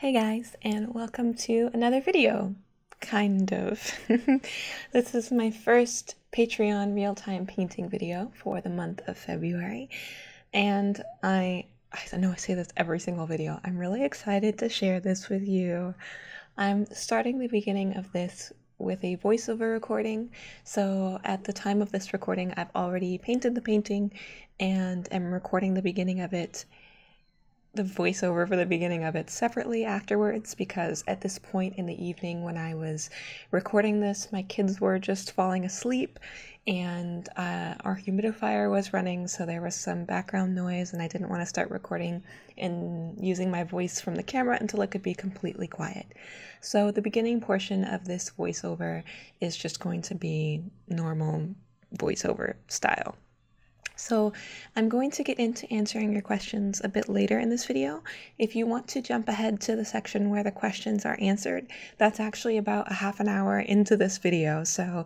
Hey guys, and welcome to another video. Kind of. This is my first Patreon real-time painting video for the month of February, and I know I say this every single video. I'm really excited to share this with you. I'm starting the beginning of this with a voiceover recording, so at the time of this recording, I've already painted the painting and am recording the beginning of it, the voiceover for the beginning of it separately afterwards, because at this point in the evening when I was recording this, my kids were just falling asleep and our humidifier was running, so there was some background noise and I didn't want to start recording and using my voice from the camera until it could be completely quiet. So the beginning portion of this voiceover is just going to be normal voiceover style. So I'm going to get into answering your questions a bit later in this video. If you want to jump ahead to the section where the questions are answered, that's actually about a half an hour into this video. So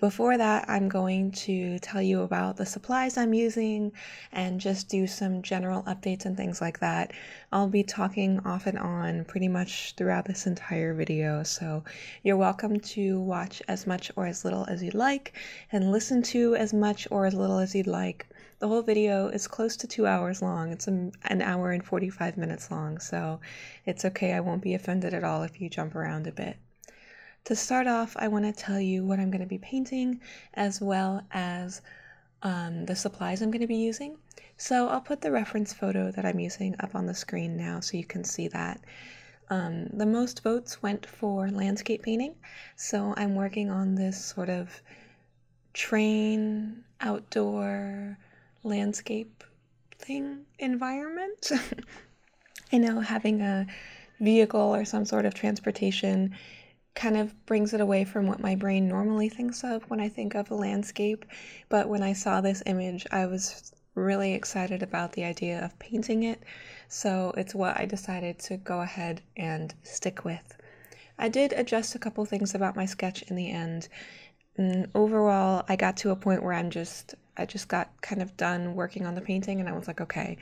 before that, I'm going to tell you about the supplies I'm using and just do some general updates and things like that. I'll be talking off and on pretty much throughout this entire video, so you're welcome to watch as much or as little as you'd like and listen to as much or as little as you'd like. The whole video is close to 2 hours long. It's an hour and 45 minutes long, so it's okay. I won't be offended at all if you jump around a bit. To start off, I want to tell you what I'm going to be painting, as well as the supplies I'm going to be using. So I'll put the reference photo that I'm using up on the screen now so you can see that. The most votes went for landscape painting, so I'm working on this sort of train outdoor landscape thing environment. I know having a vehicle or some sort of transportation kind of brings it away from what my brain normally thinks of when I think of a landscape, but when I saw this image, I was really excited about the idea of painting it, so it's what I decided to go ahead and stick with. I did adjust a couple things about my sketch in the end, and overall I got to a point where I just got kind of done working on the painting, and I was like, okay,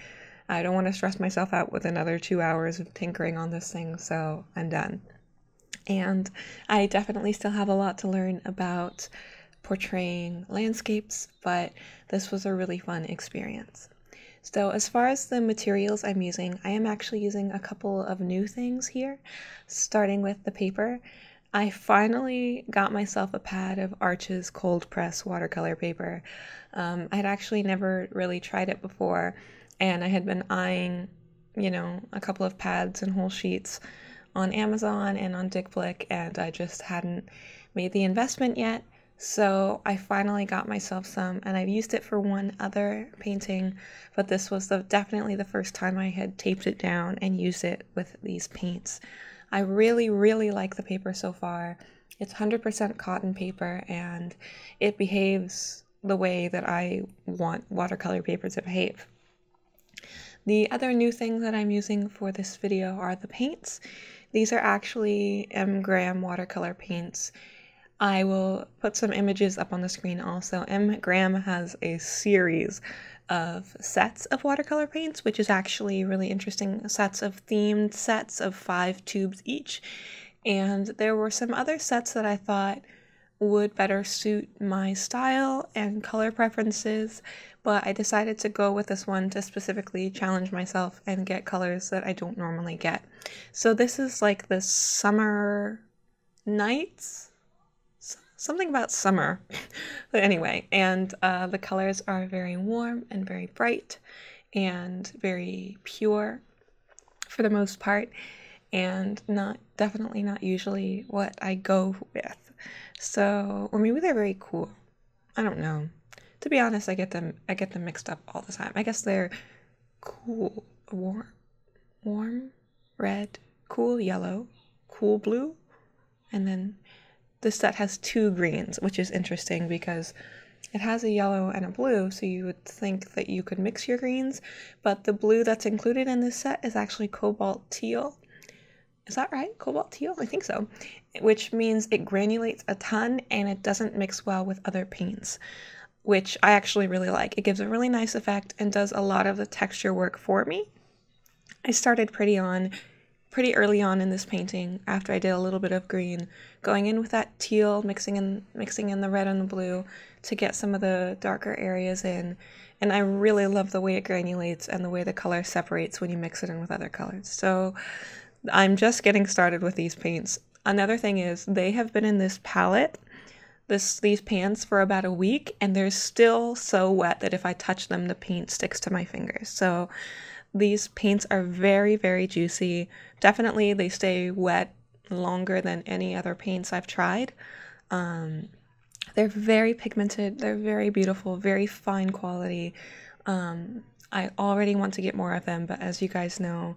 I don't want to stress myself out with another 2 hours of tinkering on this thing, so I'm done. And I definitely still have a lot to learn about portraying landscapes, but this was a really fun experience. So as far as the materials I'm using, I am actually using a couple of new things here, starting with the paper. I finally got myself a pad of Arch's cold press watercolor paper. I'd actually never really tried it before, and I had been eyeing, a couple of pads and whole sheets on Amazon and on DickFlick, and I just hadn't made the investment yet, so I finally got myself some, and I've used it for one other painting, but this was definitely the first time I had taped it down and used it with these paints. I really, really like the paper so far. It's 100% cotton paper, and it behaves the way that I want watercolor paper to behave. The other new thing that I'm using for this video are the paints. These are actually M. Graham watercolor paints. I will put some images up on the screen also. M. Graham has a series of sets of watercolor paints, which is actually really interesting, sets of themed sets of 5 tubes each. And there were some other sets that I thought would better suit my style and color preferences, but I decided to go with this one to specifically challenge myself and get colors that I don't normally get. So this is like the summer nights, something about summer. But anyway, and the colors are very warm and very bright and very pure for the most part, and definitely not usually what I go with. So, or maybe they're very cool. I don't know. To be honest, I get them mixed up all the time. I guess they're cool, warm, red, cool yellow, cool blue, and then this set has 2 greens, which is interesting because it has a yellow and a blue, so you would think that you could mix your greens, but the blue that's included in this set is actually cobalt teal. Is that right? Cobalt teal? I think so. Which means it granulates a ton and it doesn't mix well with other paints, which I actually really like. It gives a really nice effect and does a lot of the texture work for me. I started pretty pretty early on in this painting, after I did a little bit of green, going in with that teal, mixing in the red and the blue to get some of the darker areas in. And I really love the way it granulates and the way the color separates when you mix it in with other colors. So I'm just getting started with these paints. Another thing is they have been in this palette, these pans for about a week, and they're still so wet that if I touch them, the paint sticks to my fingers. So these paints are very, very juicy. Definitely they stay wet longer than any other paints I've tried. They're very pigmented, they're very beautiful, very fine quality. I already want to get more of them, but as you guys know,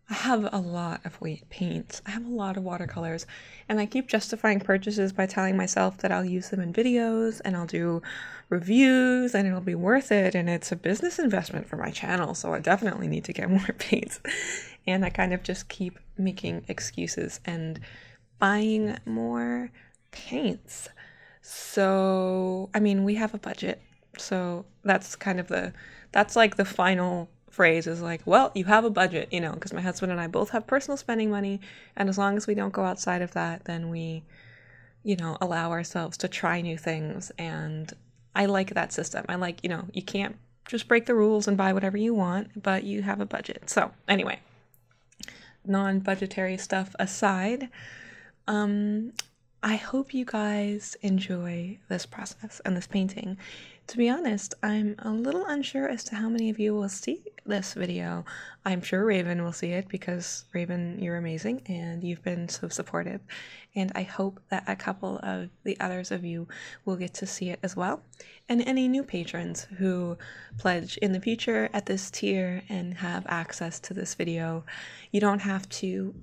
I have a lot of paints. I have a lot of watercolors, and I keep justifying purchases by telling myself that I'll use them in videos and I'll do reviews and it'll be worth it, and it's a business investment for my channel, so I definitely need to get more paints. And I kind of just keep making excuses and buying more paints. So, I mean, we have a budget, so that's kind of that's like the final phrase is like, well, you have a budget, you know, because my husband and I both have personal spending money, and as long as we don't go outside of that, then we, you know, allow ourselves to try new things. And I like that system. I like, you know, you can't just break the rules and buy whatever you want, but you have a budget. So anyway, non-budgetary stuff aside, I hope you guys enjoy this process and this painting. To be honest, I'm a little unsure as to how many of you will see this video. I'm sure Raven will see it because, Raven, you're amazing and you've been so supportive. And I hope that a couple of the others of you will get to see it as well. And any new patrons who pledge in the future at this tier and have access to this video, you don't have to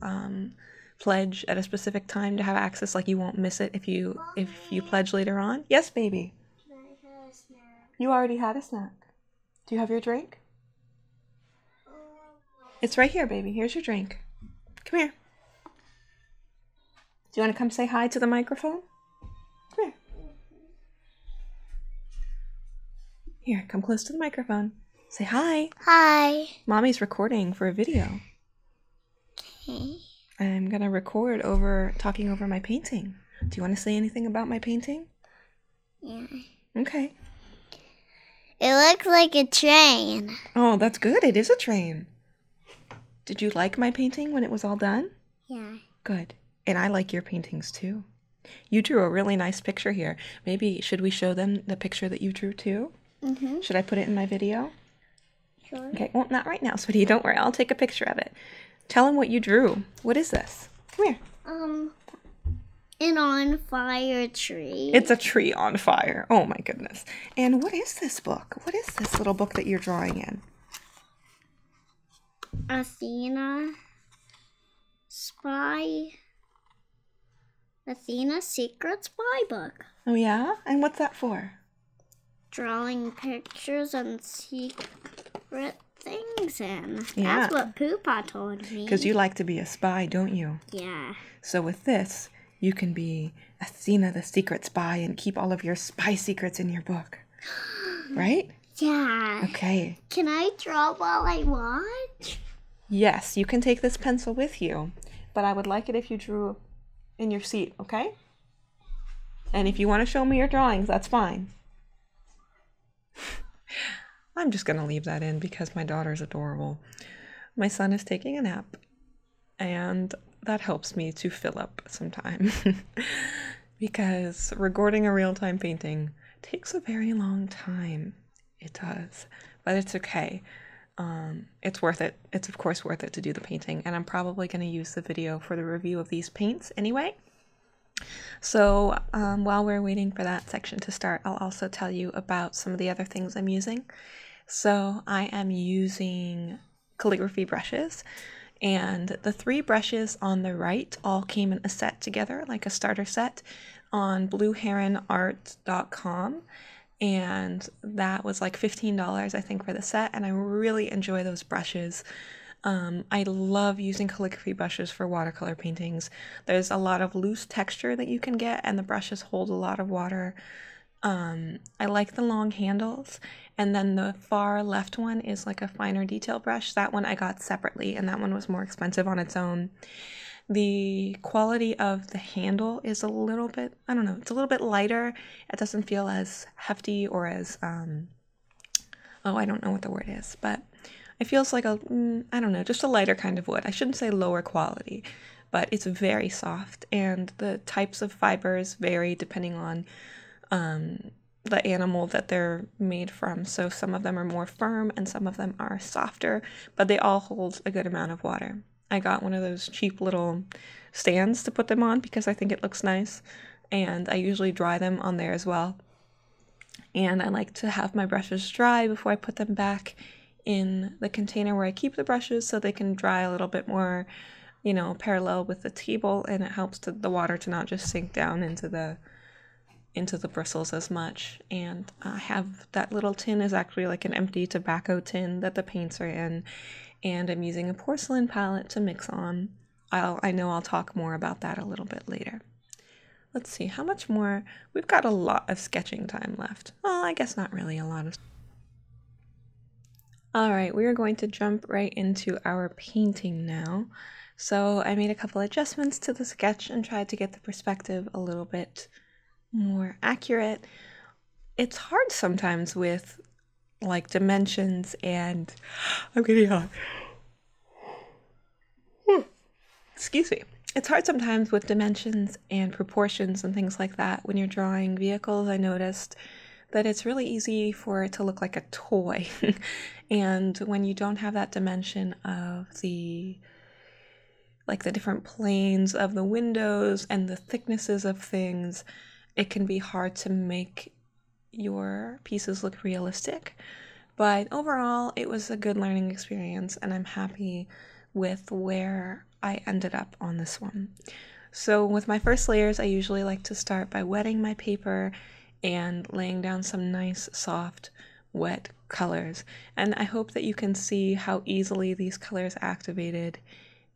pledge at a specific time to have access. Like, you won't miss it if you pledge later on. Yes, baby. You already had a snack. Do you have your drink? It's right here, baby. Here's your drink. Come here. Do you want to come say hi to the microphone? Come here. Here, come close to the microphone. Say hi. Hi. Mommy's recording for a video. Okay. I'm going to record talking over my painting. Do you want to say anything about my painting? Yeah. Okay. It looks like a train. Oh, that's good. It is a train. Did you like my painting when it was all done? Yeah. Good. And I like your paintings too. You drew a really nice picture here. Maybe should we show them the picture that you drew too? Mm-hmm. Should I put it in my video? Sure. Okay, well, not right now, sweetie. Don't worry. I'll take a picture of it. Tell them what you drew. What is this? Come here. An on fire tree. It's a tree on fire. Oh my goodness. And what is this book? What is this little book that you're drawing in? Athena Secret Spy Book. Oh yeah? And what's that for? Drawing pictures and secret things in. Yeah. That's what Poopa told me. Because you like to be a spy, don't you? Yeah. So with this, you can be Athena the secret spy and keep all of your spy secrets in your book. Right? Yeah. Okay. Can I draw while I watch? Yes, you can take this pencil with you, but I would like it if you drew in your seat, okay? And if you want to show me your drawings, that's fine. I'm just going to leave that in because my daughter's adorable. My son is taking a nap, and that helps me to fill up some time because recording a real-time painting takes a very long time. It does, but it's okay. It's worth it. It's of course worth it to do the painting, and I'm probably going to use the video for the review of these paints anyway. So while we're waiting for that section to start, I'll also tell you about some of the other things I'm using. So I am using calligraphy brushes. And the 3 brushes on the right all came in a set together, like a starter set, on blueheronart.com. And that was like $15, I think, for the set. And I really enjoy those brushes. I love using calligraphy brushes for watercolor paintings. There's a lot of loose texture that you can get, and the brushes hold a lot of water. I like the long handles, and then the far left one is like a finer detail brush. That one I got separately, and that one was more expensive on its own. The quality of the handle is a little bit, I don't know, it's a little bit lighter. It doesn't feel as hefty or as, oh, I don't know what the word is, but it feels like a, I don't know, just a lighter kind of wood. I shouldn't say lower quality, but it's very soft, and the types of fibers vary depending on the animal that they're made from. So some of them are more firm and some of them are softer, but they all hold a good amount of water. I got one of those cheap little stands to put them on because I think it looks nice, and I usually dry them on there as well. And I like to have my brushes dry before I put them back in the container where I keep the brushes so they can dry a little bit more, you know, parallel with the table, and it helps the water to not just sink down into the bristles as much. And I have that little tin is actually like an empty tobacco tin that the paints are in, and I'm using a porcelain palette to mix on. I know I'll talk more about that a little bit later. Let's see, how much more? We've got a lot of sketching time left. Well, I guess not really a lot of. All right, we are going to jump right into our painting now. So I made a couple adjustments to the sketch and tried to get the perspective a little bit more accurate. It's hard sometimes with like dimensions, and I'm getting hot. Excuse me. It's hard sometimes with dimensions and proportions and things like that. When you're drawing vehicles, I noticed that it's really easy for it to look like a toy. And when you don't have that dimension of the different planes of the windows and the thicknesses of things, it can be hard to make your pieces look realistic. But overall, it was a good learning experience, and I'm happy with where I ended up on this one. So with my first layers, I usually like to start by wetting my paper and laying down some nice, soft, wet colors. And I hope that you can see how easily these colors activated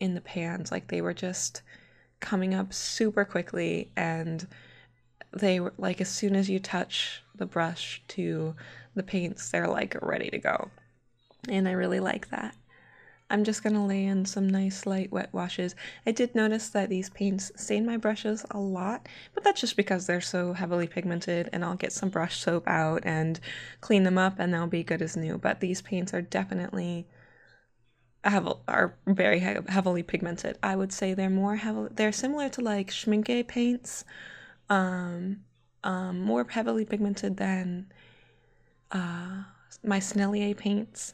in the pans. Like, they were just coming up super quickly, and they were like, as soon as you touch the brush to the paints, they're like ready to go. And I really like that. I'm just going to lay in some nice light wet washes. I did notice that these paints stain my brushes a lot, but that's just because they're so heavily pigmented, and I'll get some brush soap out and clean them up and they'll be good as new. But these paints are definitely very heavily pigmented. I would say they're similar to like schminke paints, more heavily pigmented than my Snellier paints.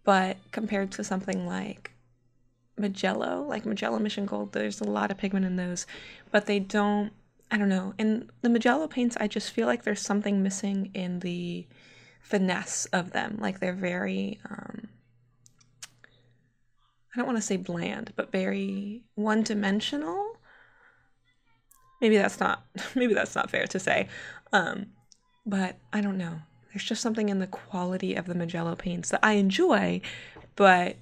But compared to something like Magello Mission Gold, there's a lot of pigment in those, but they don't, I don't know. In the Magello paints, I just feel like there's something missing in the finesse of them. Like, they're very, I don't want to say bland, but very one-dimensional. Maybe that's not fair to say, but I don't know. There's just something in the quality of the Magello paints that I enjoy, but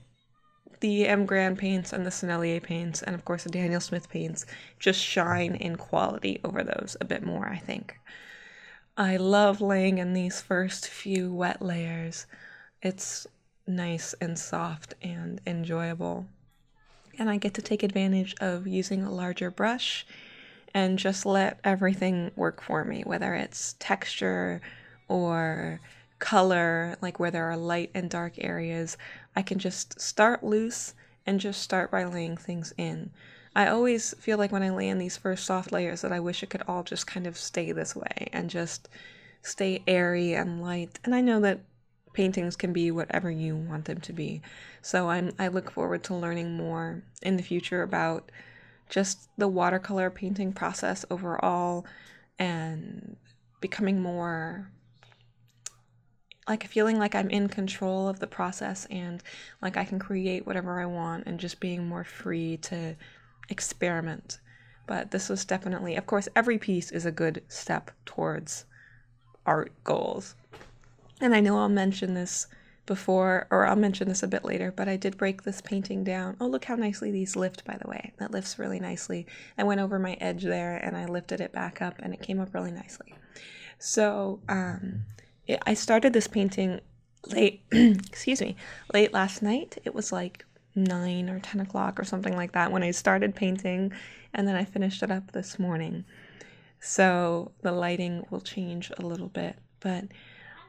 the M. Grand paints and the Snellier paints, and of course the Daniel Smith paints, just shine in quality over those a bit more, I think. I love laying in these first few wet layers. It's nice and soft and enjoyable. And I get to take advantage of using a larger brush and just let everything work for me, whether it's texture or color, like where there are light and dark areas. I can just start loose and just start by laying things in. I always feel like when I lay in these first soft layers that I wish it could all just kind of stay this way and just stay airy and light. And I know that paintings can be whatever you want them to be. So I look forward to learning more in the future about just the watercolor painting process overall, and becoming more like feeling like I'm in control of the process, and like I can create whatever I want, and just being more free to experiment. But this was definitely, of course, every piece is a good step towards art goals. And I know I'll mention this before, or I'll mention this a bit later, but I did break this painting down. Oh, look how nicely these lift, by the way. That lifts really nicely. I went over my edge there and I lifted it back up and it came up really nicely. So I started this painting late, excuse me, late last night. It was like 9 or 10 o'clock or something like that when I started painting, and then I finished it up this morning. So the lighting will change a little bit, but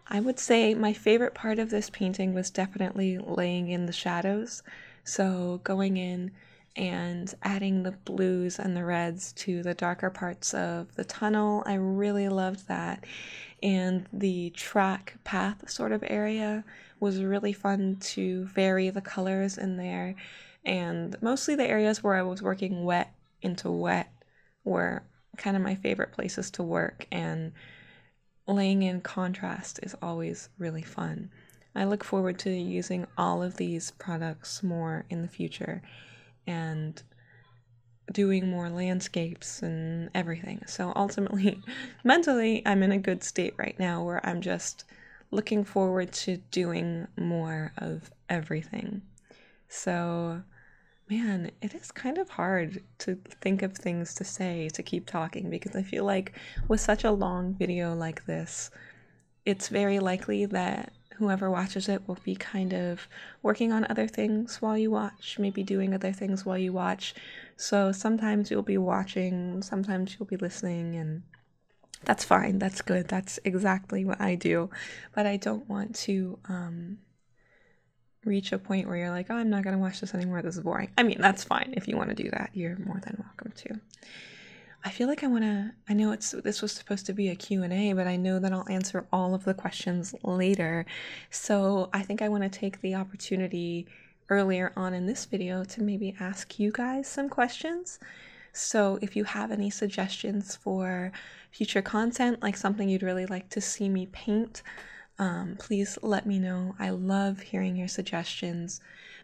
I would say my favorite part of this painting was definitely laying in the shadows. So going in and adding the blues and the reds to the darker parts of the tunnel, I really loved that. And the track path sort of area was really fun to vary the colors in there. And mostly the areas where I was working wet into wet were kind of my favorite places to work, and laying in contrast is always really fun. I look forward to using all of these products more in the future and doing more landscapes and everything. So ultimately, mentally, I'm in a good state right now where I'm just looking forward to doing more of everything. So, man, it is kind of hard to think of things to say to keep talking, because I feel like with such a long video like this, it's very likely that whoever watches it will be kind of working on other things while you watch, maybe doing other things while you watch. So sometimes you'll be watching, sometimes you'll be listening, and that's fine, that's good, that's exactly what I do. But I don't want to reach a point where you're like, oh, I'm not going to watch this anymore, this is boring. I mean, that's fine. If you want to do that, you're more than welcome to. I feel like I know this was supposed to be a Q&A, but I know that I'll answer all of the questions later. So I think I want to take the opportunity earlier on in this video to maybe ask you guys some questions. So if you have any suggestions for future content, like something you'd really like to see me paint, please let me know. I love hearing your suggestions.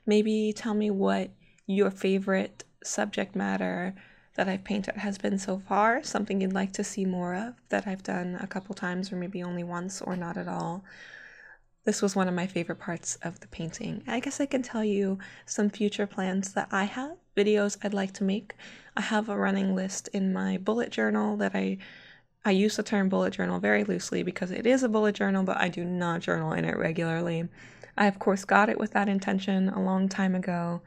Maybe tell me what your favorite subject matter that I've painted has been so far, something you'd like to see more of that I've done a couple times or maybe only once or not at all. This was one of my favorite parts of the painting. I guess I can tell you some future plans that I have, videos I'd like to make. I have a running list in my bullet journal that I use the term bullet journal very loosely because it is a bullet journal, but I do not journal in it regularly. I, of course, got it with that intention a long time ago,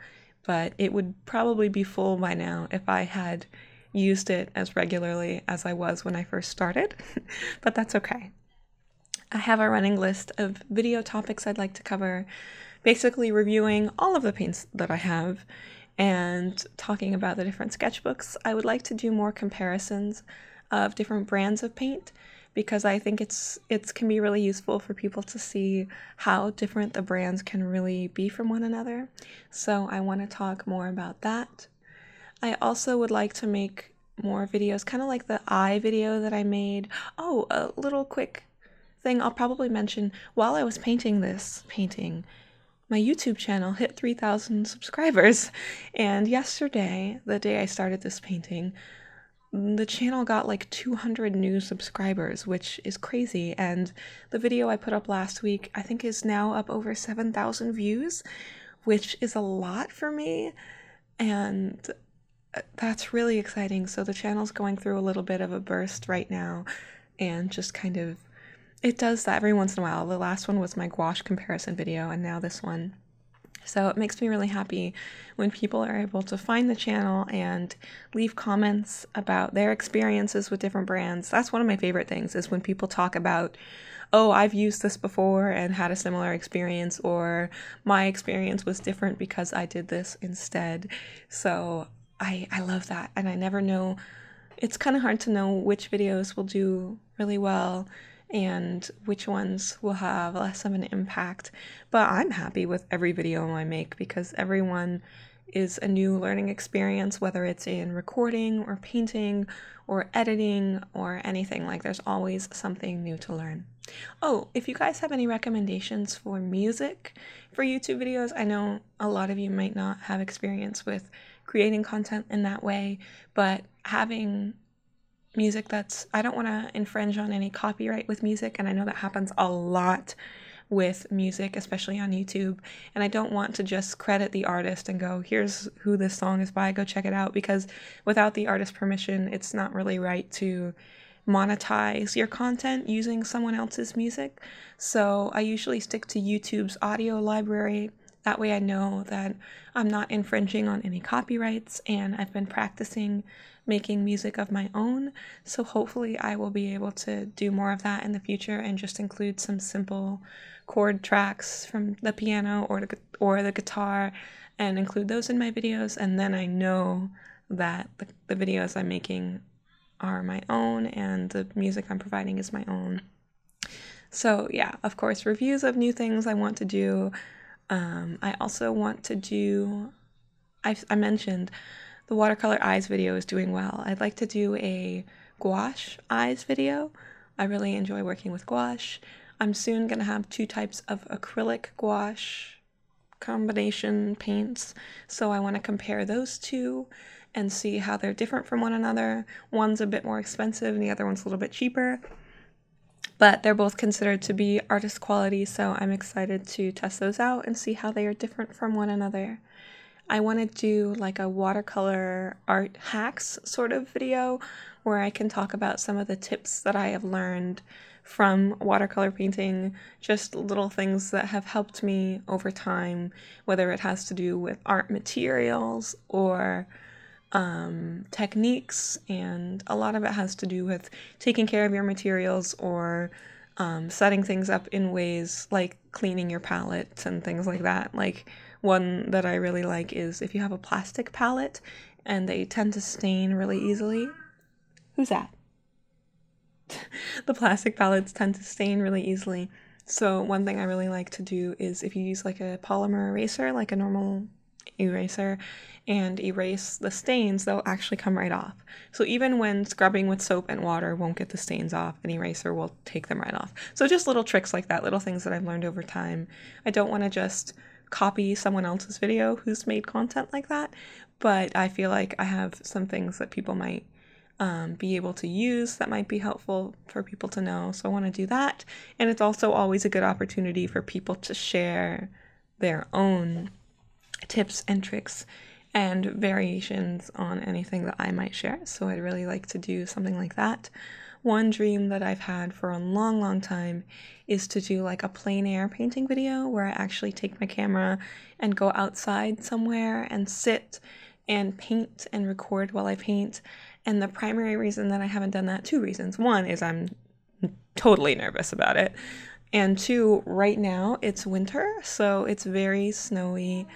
but it would probably be full by now if I had used it as regularly as I was when I first started, but that's okay. I have a running list of video topics I'd like to cover, basically reviewing all of the paints that I have and talking about the different sketchbooks. I would like to do more comparisons of different brands of paint, because I think it can be really useful for people to see how different the brands can really be from one another. So I want to talk more about that. I also would like to make more videos, kind of like the eye video that I made. Oh, a little quick thing I'll probably mention. While I was painting this painting, my YouTube channel hit 3,000 subscribers. And yesterday, the day I started this painting, the channel got like 200 new subscribers, which is crazy. And the video I put up last week, I think, is now up over 7,000 views, which is a lot for me. And that's really exciting. So the channel's going through a little bit of a burst right now, and just kind of, it does that every once in a while. The last one was my gouache comparison video, and now this one. So it makes me really happy when people are able to find the channel and leave comments about their experiences with different brands. That's one of my favorite things, is when people talk about, oh, I've used this before and had a similar experience, or my experience was different because I did this instead. So I love that, and I never know, it's kind of hard to know which videos will do really well and which ones will have less of an impact. But I'm happy with every video I make, because everyone is a new learning experience, whether it's in recording or painting or editing or anything. Like, there's always something new to learn. Oh, if you guys have any recommendations for music for YouTube videos, I know a lot of you might not have experience with creating content in that way, but having music that's, I don't want to infringe on any copyright with music, and I know that happens a lot with music, especially on YouTube, and I don't want to just credit the artist and go, here's who this song is by, go check it out, because without the artist's permission, it's not really right to monetize your content using someone else's music. So I usually stick to YouTube's audio library. That way I know that I'm not infringing on any copyrights, and I've been practicing making music of my own. So hopefully I will be able to do more of that in the future and just include some simple chord tracks from the piano or the guitar and include those in my videos. And then I know that the videos I'm making are my own and the music I'm providing is my own. So yeah, of course, reviews of new things I want to do. I also want to do, I mentioned the watercolor eyes video is doing well. I'd like to do a gouache eyes video. I really enjoy working with gouache. I'm soon going to have 2 types of acrylic gouache combination paints, so I want to compare those 2 and see how they're different from one another. One's a bit more expensive and the other one's a little bit cheaper, but they're both considered to be artist quality, so I'm excited to test those out and see how they are different from one another. I want to do like a watercolor art hacks sort of video where I can talk about some of the tips that I have learned from watercolor painting, just little things that have helped me over time, whether it has to do with art materials or techniques, and a lot of it has to do with taking care of your materials or setting things up in ways like cleaning your palette and things like that. Like one that I really like is if you have a plastic palette and they tend to stain really easily. Who's that? The plastic palettes tend to stain really easily. So one thing I really like to do is if you use like a polymer eraser, like a normal eraser, and erase the stains, they'll actually come right off. So even when scrubbing with soap and water won't get the stains off, an eraser will take them right off. So just little tricks like that, little things that I've learned over time. I don't want to just copy someone else's video who's made content like that, but I feel like I have some things that people might be able to use that might be helpful for people to know. So I want to do that. And it's also always a good opportunity for people to share their own tips and tricks and variations on anything that I might share. So I'd really like to do something like that. One dream that I've had for a long, long time is to do like a plein air painting video where I actually take my camera and go outside somewhere and sit and paint and record while I paint. And the primary reason that I haven't done that, 2 reasons. One is I'm totally nervous about it. And 2, right now it's winter, so it's very snowy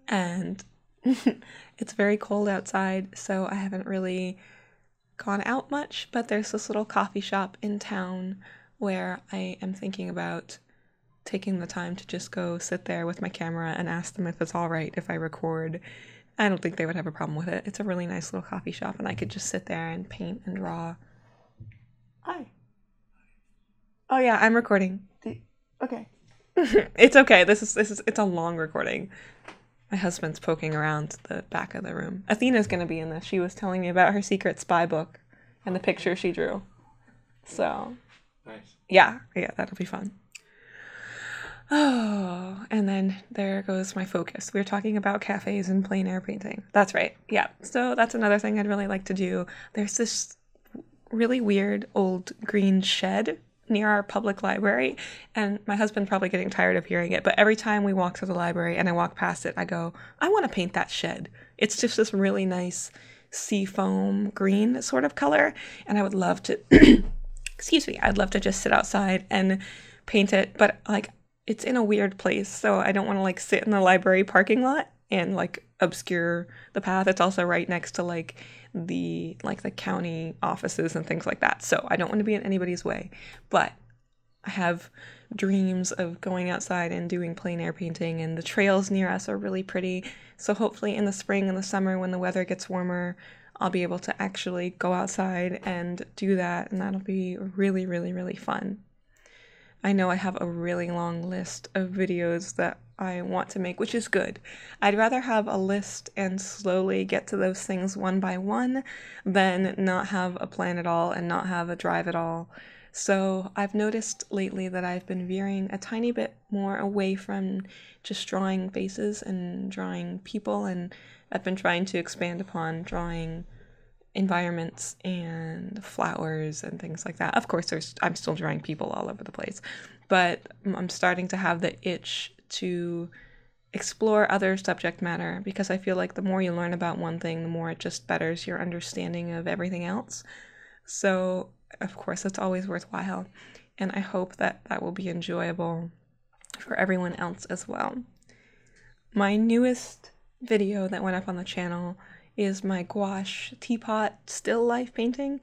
and it's very cold outside, so I haven't really gone out much, but there's this little coffee shop in town where I am thinking about taking the time to just go sit there with my camera and ask them if it's all right if I record. I don't think they would have a problem with it. It's a really nice little coffee shop and I could just sit there and paint and draw. Hi. Oh yeah, I'm recording. Okay. It's okay. It's a long recording. My husband's poking around the back of the room. Athena's going to be in this. She was telling me about her secret spy book and the picture she drew. So, nice. Yeah, that'll be fun. Oh, and then there goes my focus. We were talking about cafes and plein air painting. That's right. Yeah. So that's another thing I'd really like to do. There's this really weird old green shed near our public library, and my husband's probably getting tired of hearing it, but every time we walk to the library and I walk past it, I go, I want to paint that shed. It's just this really nice sea foam green sort of color, and I would love to excuse me, I'd love to just sit outside and paint it, but like it's in a weird place, so I don't want to like sit in the library parking lot and like obscure the path. It's also right next to like the county offices and things like that, so I don't want to be in anybody's way. But I have dreams of going outside and doing plein air painting, and the trails near us are really pretty, so hopefully in the spring and the summer when the weather gets warmer, I'll be able to actually go outside and do that, and that'll be really, really, really fun. I know I have a really long list of videos that I want to make, which is good. I'd rather have a list and slowly get to those things one by one than not have a plan at all and not have a drive at all. So I've noticed lately that I've been veering a tiny bit more away from just drawing faces and drawing people, and I've been trying to expand upon drawing environments and flowers and things like that. Of course, I'm still drawing people all over the place, but I'm starting to have the itch to explore other subject matter, because I feel like the more you learn about one thing, the more it just betters your understanding of everything else. So, of course, it's always worthwhile, and I hope that that will be enjoyable for everyone else as well. My newest video that went up on the channel is my gouache teapot still life painting,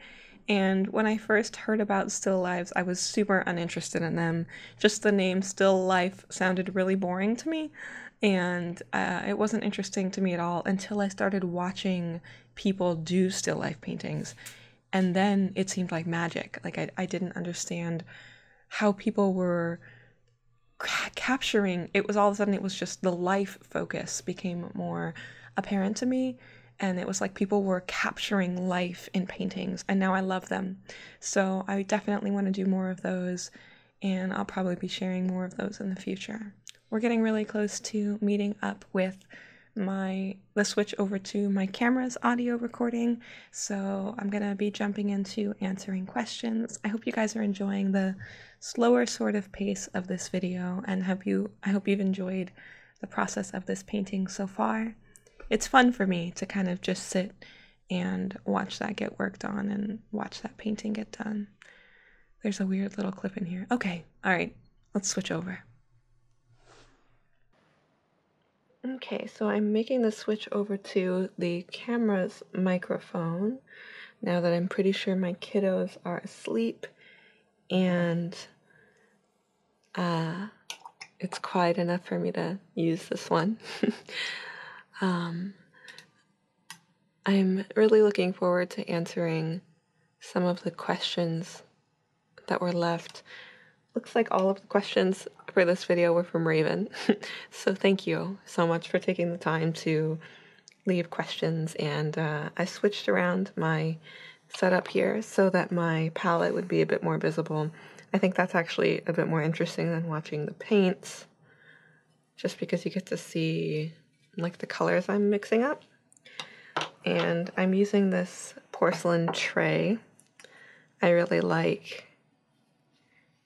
and when I first heard about still lifes, I was super uninterested in them. Just the name still life sounded really boring to me, and it wasn't interesting to me at all until I started watching people do still life paintings, and then it seemed like magic. Like I didn't understand how people were capturing it. Was all of a sudden it was just the life focus became more apparent to me, and it was like people were capturing life in paintings, and now I love them. So I definitely want to do more of those, and I'll probably be sharing more of those in the future. We're getting really close to meeting up with the switch over to my camera's audio recording, so I'm gonna be jumping into answering questions. I hope you guys are enjoying the slower sort of pace of this video, and I hope you've enjoyed the process of this painting so far. It's fun for me to kind of just sit and watch that get worked on and watch that painting get done. There's a weird little clip in here. Okay, all right, let's switch over. Okay, so I'm making the switch over to the camera's microphone now that I'm pretty sure my kiddos are asleep and it's quiet enough for me to use this one. I'm really looking forward to answering some of the questions that were left. Looks like all of the questions for this video were from Raven. So thank you so much for taking the time to leave questions, and I switched around my setup here so that my palette would be a bit more visible. I think that's actually a bit more interesting than watching the paints, just because you get to see like the colors I'm mixing up. And I'm using this porcelain tray. I really like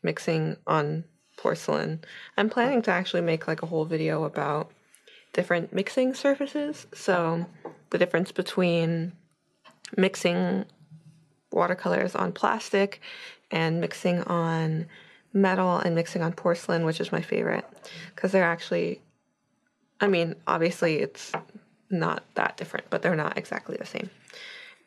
mixing on porcelain. I'm planning to actually make like a whole video about different mixing surfaces. So the difference between mixing watercolors on plastic and mixing on metal and mixing on porcelain, which is my favorite, because they're actually, I mean, obviously it's not that different, but they're not exactly the same.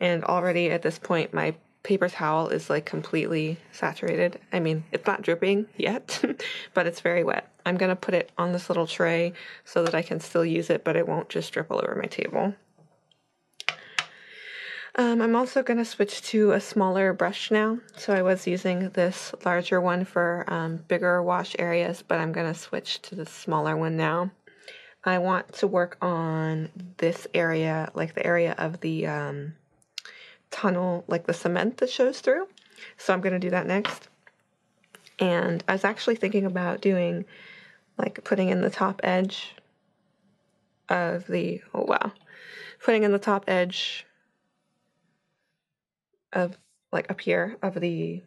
And already at this point, my paper towel is like completely saturated. I mean, it's not dripping yet, but it's very wet. I'm gonna put it on this little tray so that I can still use it, but it won't just drip all over my table. I'm also gonna switch to a smaller brush now. So I was using this larger one for bigger wash areas, but I'm gonna switch to the smaller one now. I want to work on this area, like the area of the tunnel, like the cement that shows through. So I'm going to do that next. And I was actually thinking about doing, like, putting in the top edge of the, oh wow, putting in the top edge of, like, up here of the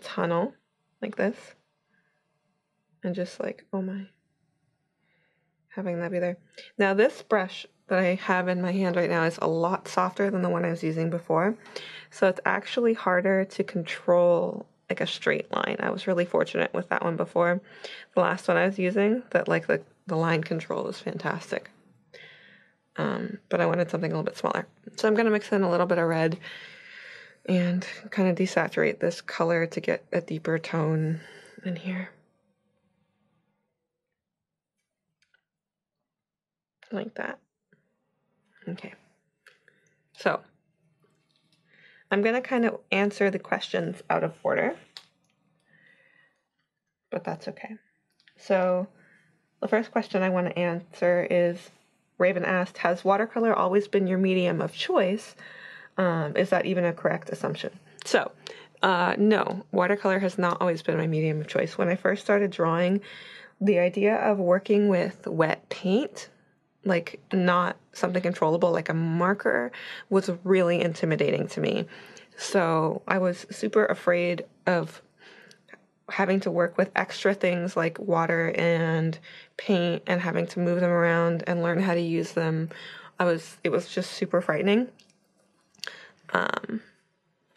tunnel, like this. And just like, oh my, having that be there. Now this brush that I have in my hand right now is a lot softer than the one I was using before. So it's actually harder to control like a straight line. I was really fortunate with that one before. The last one I was using, that like the line control is fantastic. But I wanted something a little bit smaller. So I'm going to mix in a little bit of red and kind of desaturate this color to get a deeper tone in here. Like that. Okay. So I'm going to kind of answer the questions out of order, but that's okay. So the first question I want to answer is, Raven asked, has watercolor always been your medium of choice? Is that even a correct assumption? So, no, watercolor has not always been my medium of choice. When I first started drawing, the idea of working with wet paint like not something controllable like a marker was really intimidating to me. So I was super afraid of having to work with extra things like water and paint and having to move them around and learn how to use them. It was just super frightening.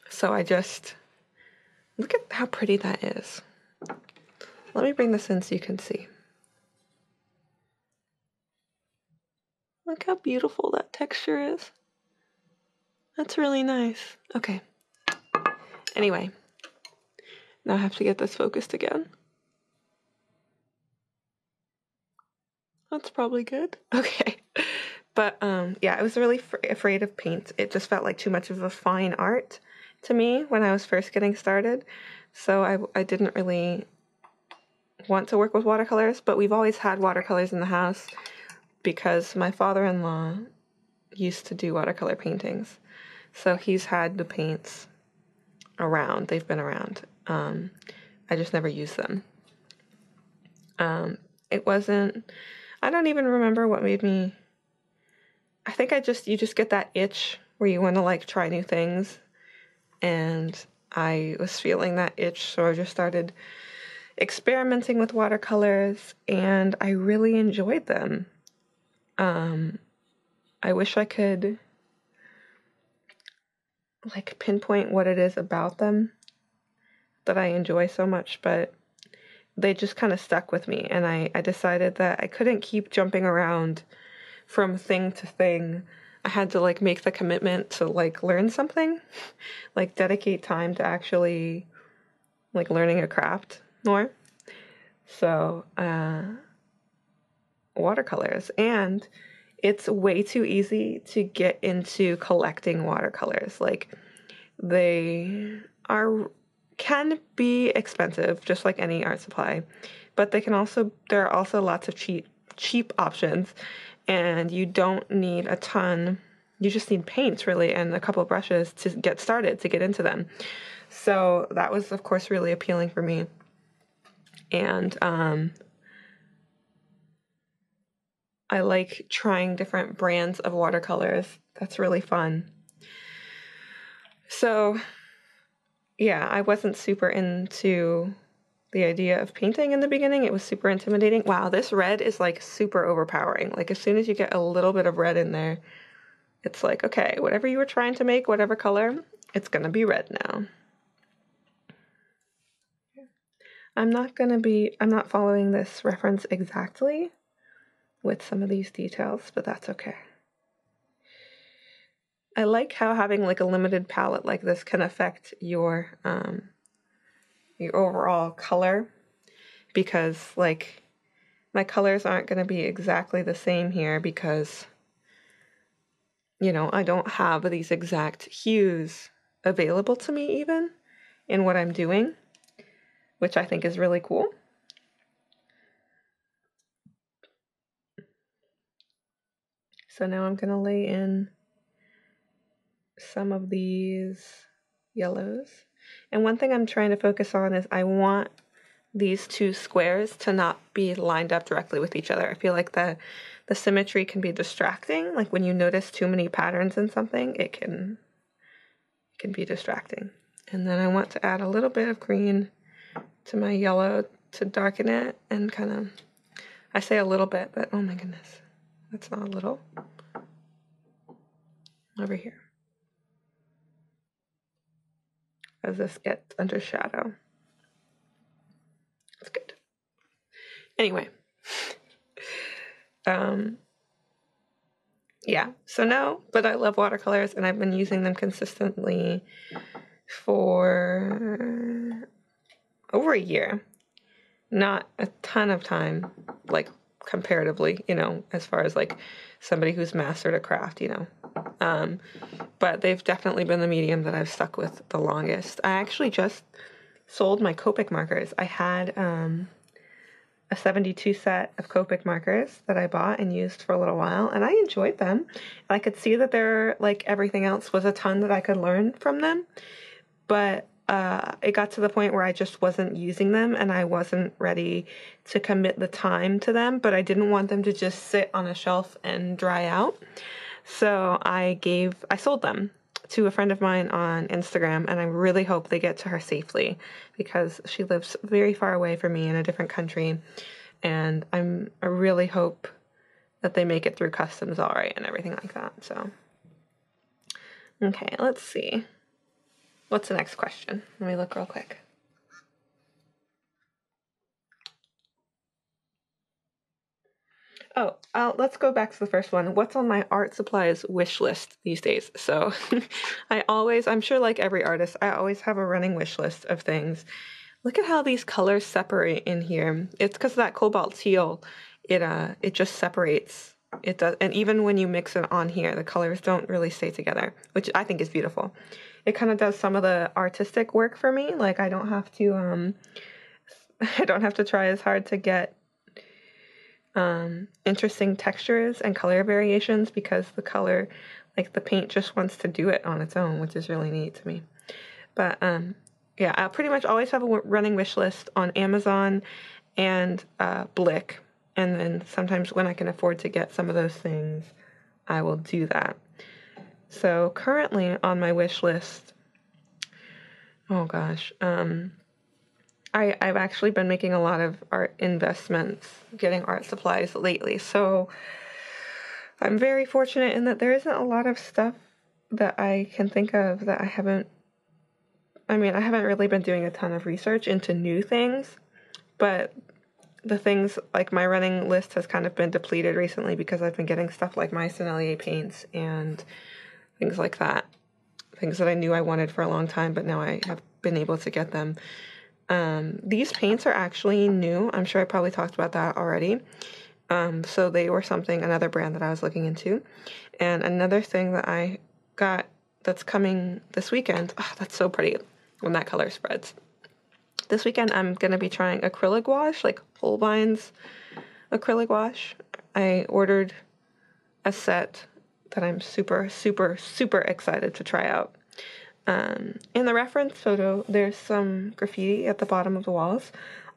So I just, look at how pretty that is. Let me bring this in so you can see. Look how beautiful that texture is. That's really nice. Okay. Anyway, now I have to get this focused again. That's probably good. Okay. But yeah, I was really afraid of paint. It just felt like too much of a fine art to me when I was first getting started. So I didn't really want to work with watercolors, but we've always had watercolors in the house because my father-in-law used to do watercolor paintings. So he's had the paints around. They've been around. I just never used them. I don't even remember what made me, I think you just get that itch where you want to like try new things. And I was feeling that itch, so I just started experimenting with watercolors and I really enjoyed them. I wish I could like pinpoint what it is about them that I enjoy so much, but they just kind of stuck with me, and I decided that I couldn't keep jumping around from thing to thing. I had to like make the commitment to like learn something, like dedicate time to actually like learning a craft more. So watercolors, and it's way too easy to get into collecting watercolors. Like they can be expensive, just like any art supply, but there are also lots of cheap options, and you don't need a ton. You just need paints really and a couple of brushes to get started, to get into them. So that was of course really appealing for me. And I like trying different brands of watercolors. That's really fun. So yeah, I wasn't super into the idea of painting in the beginning. It was super intimidating. Wow, this red is like super overpowering. Like as soon as you get a little bit of red in there, it's like, okay, whatever you were trying to make, whatever color, it's gonna be red now. I'm not following this reference exactly with some of these details, but that's okay. I like how having like a limited palette like this can affect your overall color, because like my colors aren't going to be exactly the same here because, you know, I don't have these exact hues available to me even in what I'm doing, which I think is really cool. So now I'm going to lay in some of these yellows. And one thing I'm trying to focus on is I want these two squares to not be lined up directly with each other. I feel like the symmetry can be distracting. Like when you notice too many patterns in something, it can be distracting. And then I want to add a little bit of green to my yellow to darken it, and kind of, I say a little bit, but oh my goodness, that's not a little. Over here. As this gets under shadow. That's good. Anyway. Yeah, so no, but I love watercolors, and I've been using them consistently for over a year. Not a ton of time, like comparatively, you know, as far as like somebody who's mastered a craft, you know. But they've definitely been the medium that I've stuck with the longest. I actually just sold my Copic markers. I had a 72 set of Copic markers that I bought and used for a little while, and I enjoyed them. I could see that there, like everything else, was a ton that I could learn from them, but it got to the point where I just wasn't using them and I wasn't ready to commit the time to them, but I didn't want them to just sit on a shelf and dry out. So I sold them to a friend of mine on Instagram, and I really hope they get to her safely because she lives very far away from me in a different country, and I really hope that they make it through customs all right and everything like that. So, okay, let's see. What's the next question? Let me look real quick. Oh, let's go back to the first one. What's on my art supplies wish list these days? So I'm sure like every artist, I always have a running wish list of things. Look at how these colors separate in here. It's because of that cobalt teal. It just separates. It does, and even when you mix it on here, the colors don't really stay together, which I think is beautiful. It kind of does some of the artistic work for me. Like I don't have to try as hard to get interesting textures and color variations because the color, like the paint just wants to do it on its own, which is really neat to me. But yeah, I pretty much always have a running wish list on Amazon and Blick. And then sometimes when I can afford to get some of those things, I will do that. So currently on my wish list, oh gosh, I've actually been making a lot of art investments, getting art supplies lately. So I'm very fortunate in that there isn't a lot of stuff that I can think of that I haven't really been doing a ton of research into new things, but the things like my running list has kind of been depleted recently because I've been getting stuff like my Sennelier paints and things like that. Things that I knew I wanted for a long time, but now I have been able to get them. These paints are actually new. I'm sure I probably talked about that already. So they were another brand that I was looking into. And another thing that I got that's coming this weekend. Oh, that's so pretty when that color spreads. This weekend I'm going to be trying acrylic gouache, like Holbein's acrylic gouache. I ordered a set that I'm super, super, super excited to try out. In the reference photo, there's some graffiti at the bottom of the walls.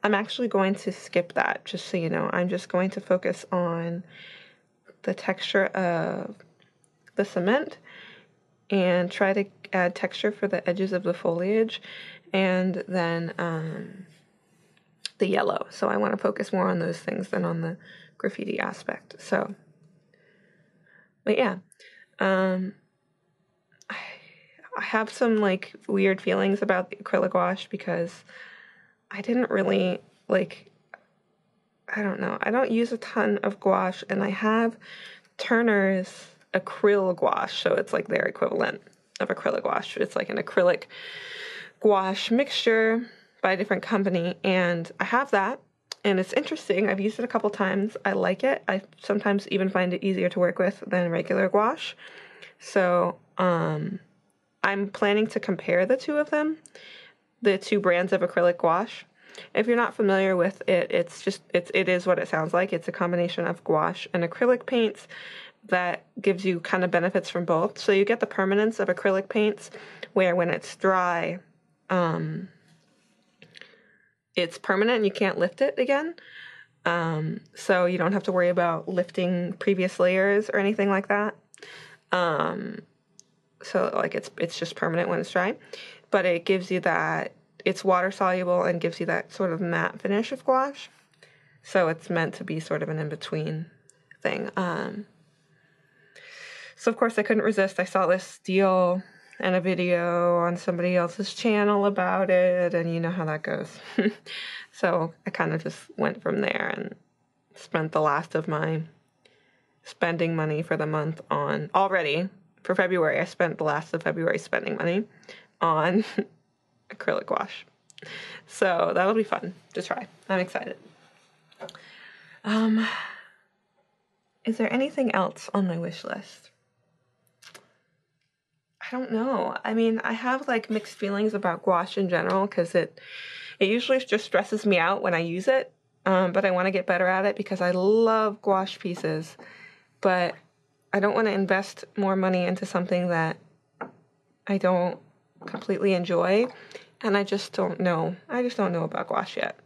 I'm actually going to skip that, just so you know. I'm just going to focus on the texture of the cement and try to add texture for the edges of the foliage, and then the yellow. So I want to focus more on those things than on the graffiti aspect. So, but yeah, I have some like weird feelings about the acrylic gouache because I didn't really I don't use a ton of gouache, and I have Turner's acryl gouache, so it's like their equivalent of acrylic gouache. It's like an acrylic gouache mixture by a different company, and I have that, and it's interesting. I've used it a couple times. I like it. I sometimes even find it easier to work with than regular gouache. So I'm planning to compare the two of them, the two brands of acrylic gouache. If you're not familiar with it, it is what it sounds like. It's a combination of gouache and acrylic paints that gives you kind of benefits from both. So you get the permanence of acrylic paints, where when it's dry, it's permanent and you can't lift it again. So you don't have to worry about lifting previous layers or anything like that. So like it's just permanent when it's dry, but it gives you that, it's water soluble and gives you that sort of matte finish of gouache. So it's meant to be sort of an in-between thing. So of course I couldn't resist. I saw this deal and a video on somebody else's channel about it, and you know how that goes. So I kind of just went from there and spent the last of my spending money for the month on, already for February, I spent the last of February spending money on acrylic gouache. So that'll be fun to try. I'm excited. Is there anything else on my wish list? I don't know. I mean, I have like mixed feelings about gouache in general because it usually just stresses me out when I use it. But I want to get better at it because I love gouache pieces, but I don't want to invest more money into something that I don't completely enjoy. and I just don't know. I just don't know about gouache yet.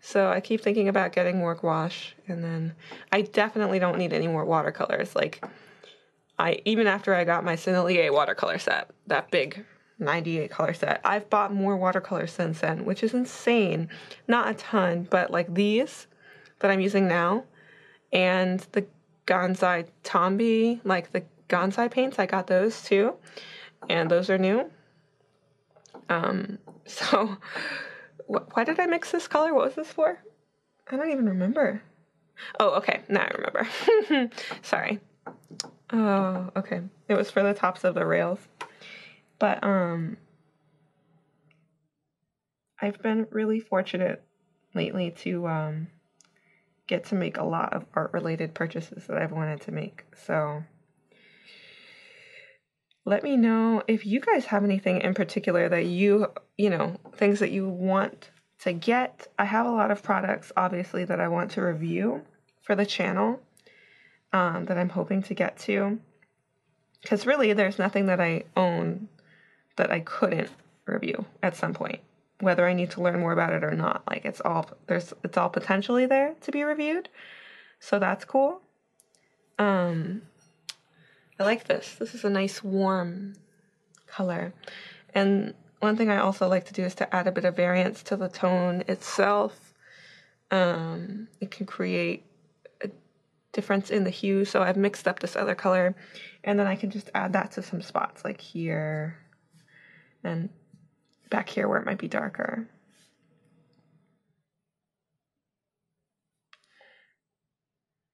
So I keep thinking about getting more gouache, and then I definitely don't need any more watercolors. Like, even after I got my Sennelier watercolor set, that big 98 color set, I've bought more watercolors since then, which is insane. Not a ton, but like these that I'm using now, and the Gansai Tombi, like the Gansai paints, I got those too, and those are new. So why did I mix this color? What was this for? I don't even remember. Oh, okay, now I remember. Sorry. Oh, okay. It was for the tops of the rails. But I've been really fortunate lately to get to make a lot of art-related purchases that I've wanted to make. So let me know if you guys have anything in particular that you know, things that you want to get. I have a lot of products, obviously, that I want to review for the channel that I'm hoping to get to. Because really, there's nothing that I own that I couldn't review at some point, whether I need to learn more about it or not. Like, it's all potentially there to be reviewed. So that's cool. I like this. This is a nice warm color. And one thing I also like to do is to add a bit of variance to the tone itself. It can create a difference in the hue. So I've mixed up this other color, and then I can just add that to some spots, like here and back here where it might be darker.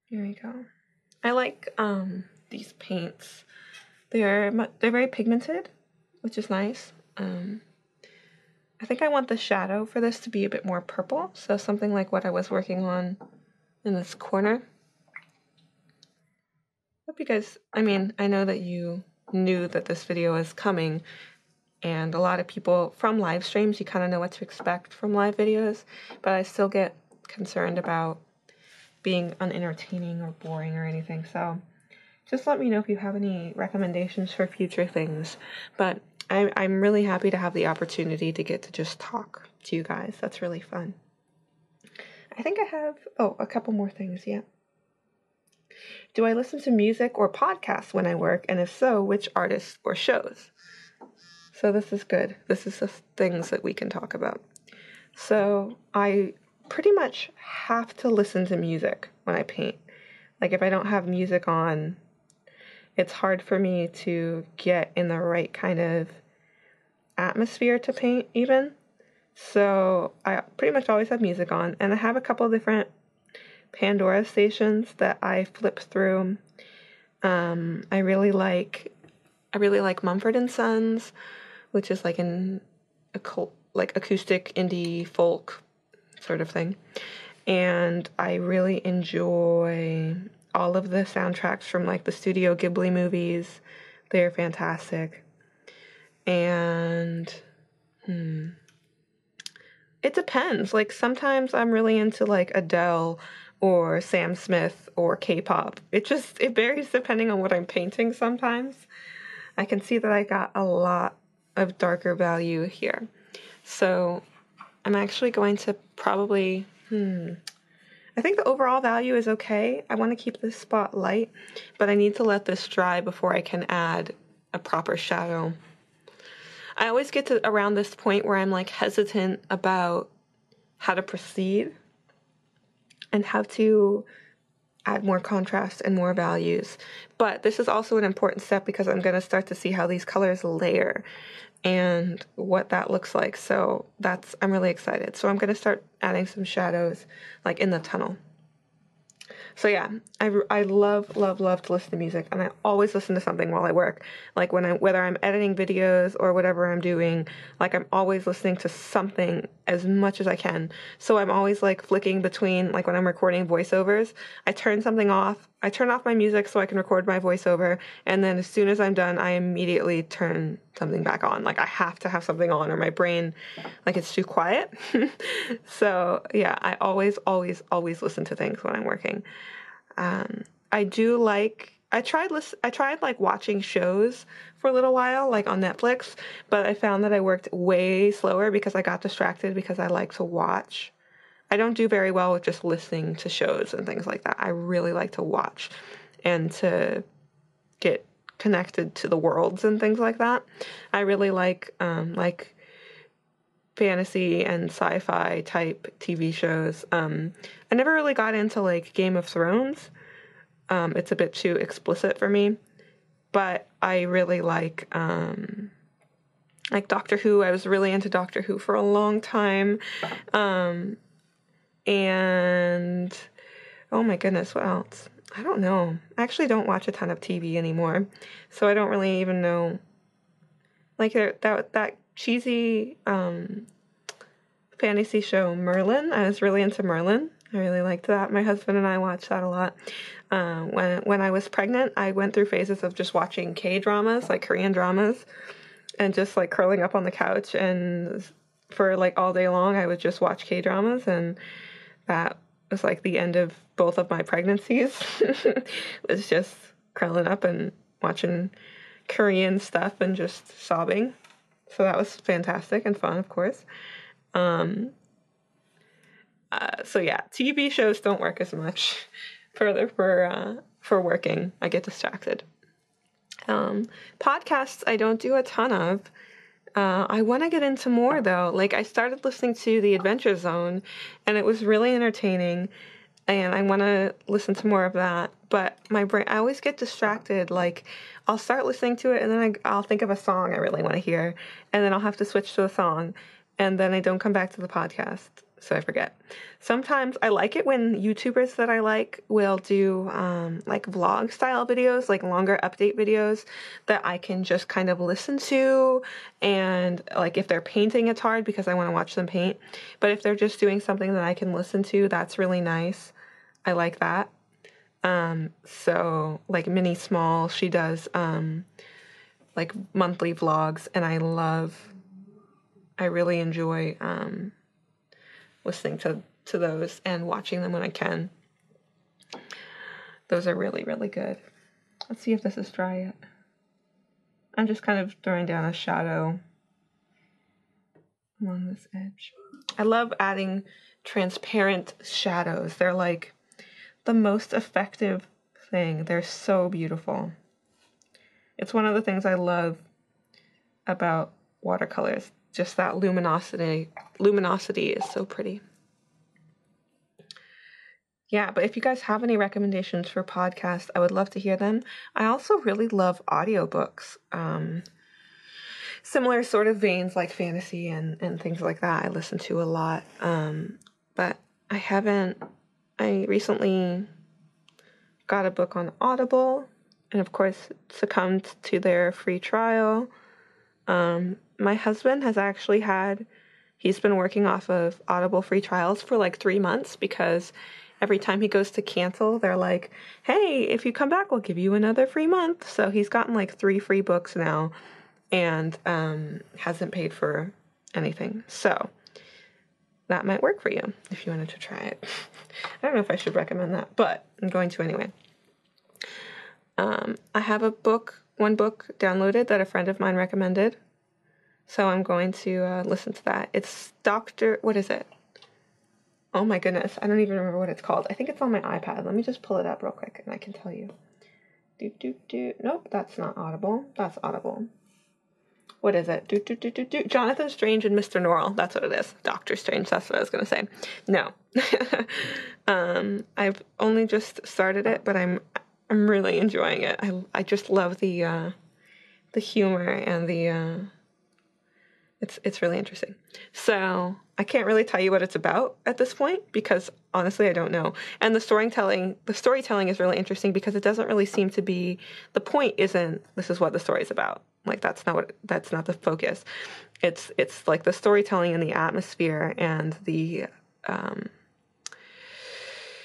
Here we go. I like these paints. They're very pigmented, which is nice. I think I want the shadow for this to be a bit more purple, so something like what I was working on in this corner. Hope you guys, I mean, I know that you knew that this video is coming, and a lot of people from live streams, you kind of know what to expect from live videos, but I still get concerned about being unentertaining or boring or anything, so just let me know if you have any recommendations for future things. But I'm really happy to have the opportunity to get to just talk to you guys. That's really fun. I think I have, a couple more things, yeah. Do I listen to music or podcasts when I work? And if so, which artists or shows? So this is good. This is the things that we can talk about. So I pretty much have to listen to music when I paint. Like, if I don't have music on, it's hard for me to get in the right kind of atmosphere to paint even. So I pretty much always have music on, and I have a couple different Pandora stations that I flip through. I really like Mumford & Sons, which is like acoustic indie folk sort of thing. And I really enjoy all of the soundtracks from like the Studio Ghibli movies. They're fantastic. And it depends. Like, sometimes I'm really into like Adele or Sam Smith or K-pop. It varies depending on what I'm painting sometimes. I can see that I got a lot of darker value here. So I'm actually going to probably, I think the overall value is okay. I want to keep this spot light, but I need to let this dry before I can add a proper shadow. I always get to around this point where I'm like hesitant about how to proceed and how to add more contrast and more values. But this is also an important step because I'm going to start to see how these colors layer and what that looks like. So I'm really excited. So I'm going to start adding some shadows like in the tunnel. So yeah, I love to listen to music, and I always listen to something while I work. Like whether I'm editing videos or whatever I'm doing, like I'm always listening to something as much as I can. So I'm always like flicking between, like when I'm recording voiceovers, I turn something off. I turn off my music so I can record my voiceover, and then as soon as I'm done, I immediately turn something back on. Like, I have to have something on or my brain, like, it's too quiet. So yeah, I always listen to things when I'm working. I do like I tried like watching shows for a little while, like on Netflix, but I found that I worked way slower because I got distracted because I like to watch. I don't do very well with just listening to shows and things like that. I really like to watch and to get connected to the worlds and things like that. I really like fantasy and sci-fi type TV shows. I never really got into like Game of Thrones. It's a bit too explicit for me, but I really like Doctor Who. I was really into Doctor Who for a long time. And oh my goodness, what else? I don't know. I actually don't watch a ton of TV anymore, so I don't really even know. Like that cheesy fantasy show Merlin. I was really into Merlin. I really liked that. My husband and I watched that a lot. When I was pregnant, I went through phases of just watching K-dramas, like Korean dramas, and just like curling up on the couch, and for like all day long I would just watch K-dramas, and that was like the end of both of my pregnancies. It was just curling up and watching Korean stuff and just sobbing. So that was fantastic and fun, of course. So yeah, TV shows don't work as much for working. I get distracted. Podcasts I don't do a ton of. I want to get into more though. Like I started listening to The Adventure Zone, and it was really entertaining, and I want to listen to more of that. But my brain, I always get distracted. Like I'll start listening to it, and then I'll think of a song I really want to hear, and then I'll have to switch to a song, and then I don't come back to the podcast, so I forget. Sometimes I like it when YouTubers that I like will do like vlog style videos, like longer update videos that I can just kind of listen to. And like if they're painting, it's hard because I want to watch them paint. But if they're just doing something that I can listen to, that's really nice. I like that. So like Minnie Small, she does like monthly vlogs, and I really enjoy listening to those and watching them when I can. Those are really, really good. Let's see if this is dry yet. I'm just kind of throwing down a shadow along this edge. I love adding transparent shadows. They're like the most effective thing. They're so beautiful. It's one of the things I love about watercolors. Just that luminosity. Luminosity is so pretty. Yeah, but if you guys have any recommendations for podcasts, I would love to hear them. I also really love audiobooks. Similar sort of veins like fantasy and things like that I listen to a lot. But I recently got a book on Audible, and of course succumbed to their free trial. My husband has actually he's been working off of Audible free trials for like 3 months because every time he goes to cancel, they're like, hey, if you come back, we'll give you another free month. So he's gotten like 3 free books now and hasn't paid for anything. So that might work for you if you wanted to try it. I don't know if I should recommend that, but I'm going to anyway. I have one book downloaded that a friend of mine recommended. So I'm going to listen to that. It's what is it? Oh my goodness, I don't even remember what it's called. I think it's on my iPad. Let me just pull it up real quick and I can tell you. Nope, that's not Audible. That's Audible. What is it? Jonathan Strange and Mr. Norrell. That's what it is. Doctor Strange. That's what I was going to say. No. I've only just started it, but I'm really enjoying it. I just love the humor and it's really interesting. So I can't really tell you what it's about at this point because honestly I don't know. And the storytelling is really interesting because it doesn't really seem to be, the point isn't this is what the story's about. Like that's not the focus. It's like the storytelling and the atmosphere and the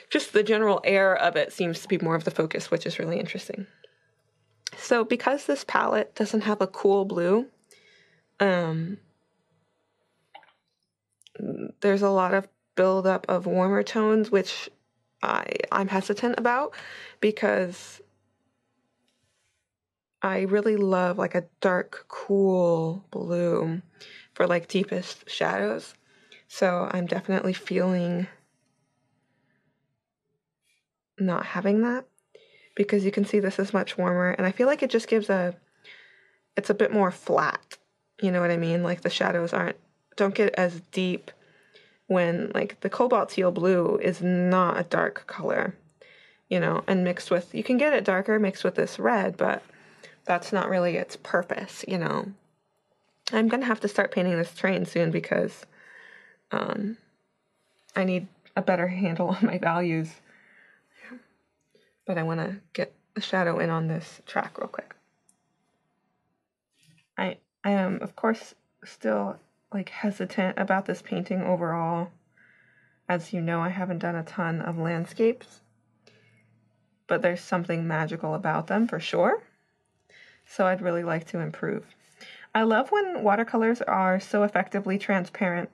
just the general air of it seems to be more of the focus, which is really interesting. So because this palette doesn't have a cool blue, there's a lot of buildup of warmer tones, which I'm hesitant about because I really love like a dark, cool blue for like deepest shadows. So I'm definitely feeling not having that, because you can see this is much warmer, and I feel like it just gives it's a bit more flat. You know what I mean? Like the shadows don't get as deep when like the cobalt teal blue is not a dark color, you know, and mixed with, you can get it darker mixed with this red, but that's not really its purpose, you know. I'm gonna have to start painting this train soon because I need a better handle on my values. But I want to get the shadow in on this track real quick. I am, of course, still like hesitant about this painting overall. As you know, I haven't done a ton of landscapes, but there's something magical about them for sure. So I'd really like to improve. I love when watercolors are so effectively transparent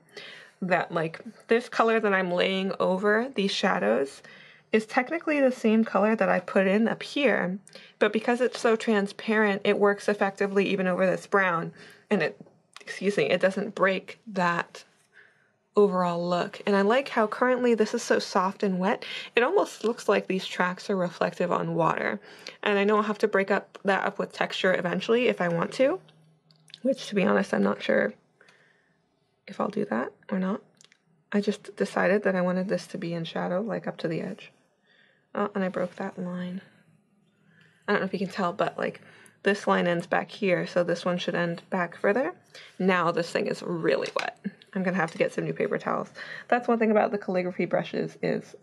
that like this color that I'm laying over these shadows is technically the same color that I put in up here, but because it's so transparent, it works effectively even over this brown, and it doesn't break that overall look. And I like how currently this is so soft and wet, it almost looks like these tracks are reflective on water. And I know I'll have to break that up with texture eventually if I want to, which to be honest, I'm not sure if I'll do that or not. I just decided that I wanted this to be in shadow, like up to the edge. Oh, and I broke that line. I don't know if you can tell, but like this line ends back here, so this one should end back further. Now this thing is really wet. I'm gonna have to get some new paper towels. That's one thing about the calligraphy brushes is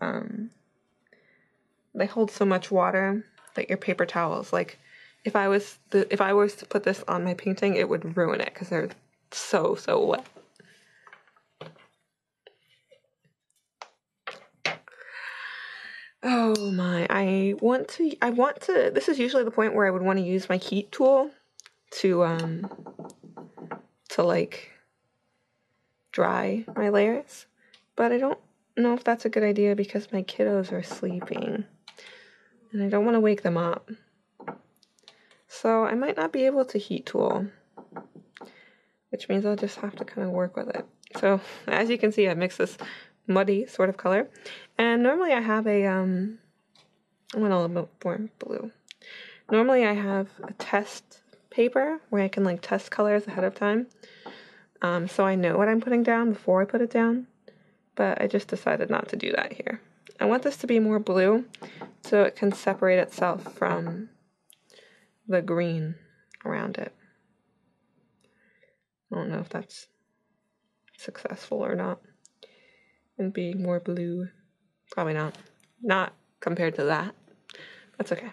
they hold so much water that your paper towels, like if I was to put this on my painting, it would ruin it because they're so wet. Oh my, I want to, this is usually the point where I would want to use my heat tool to like dry my layers, but I don't know if that's a good idea because my kiddos are sleeping and I don't want to wake them up. So I might not be able to heat tool, which means I'll just have to kind of work with it. So as you can see, I mixed this muddy sort of color, and normally I have a I went a little bit more blue. Normally I have a test paper where I can like test colors ahead of time, so I know what I'm putting down before I put it down, but I just decided not to do that here. I want this to be more blue so it can separate itself from the green around it. I don't know if that's successful or not. And being more blue. Probably not. Not compared to that. That's okay.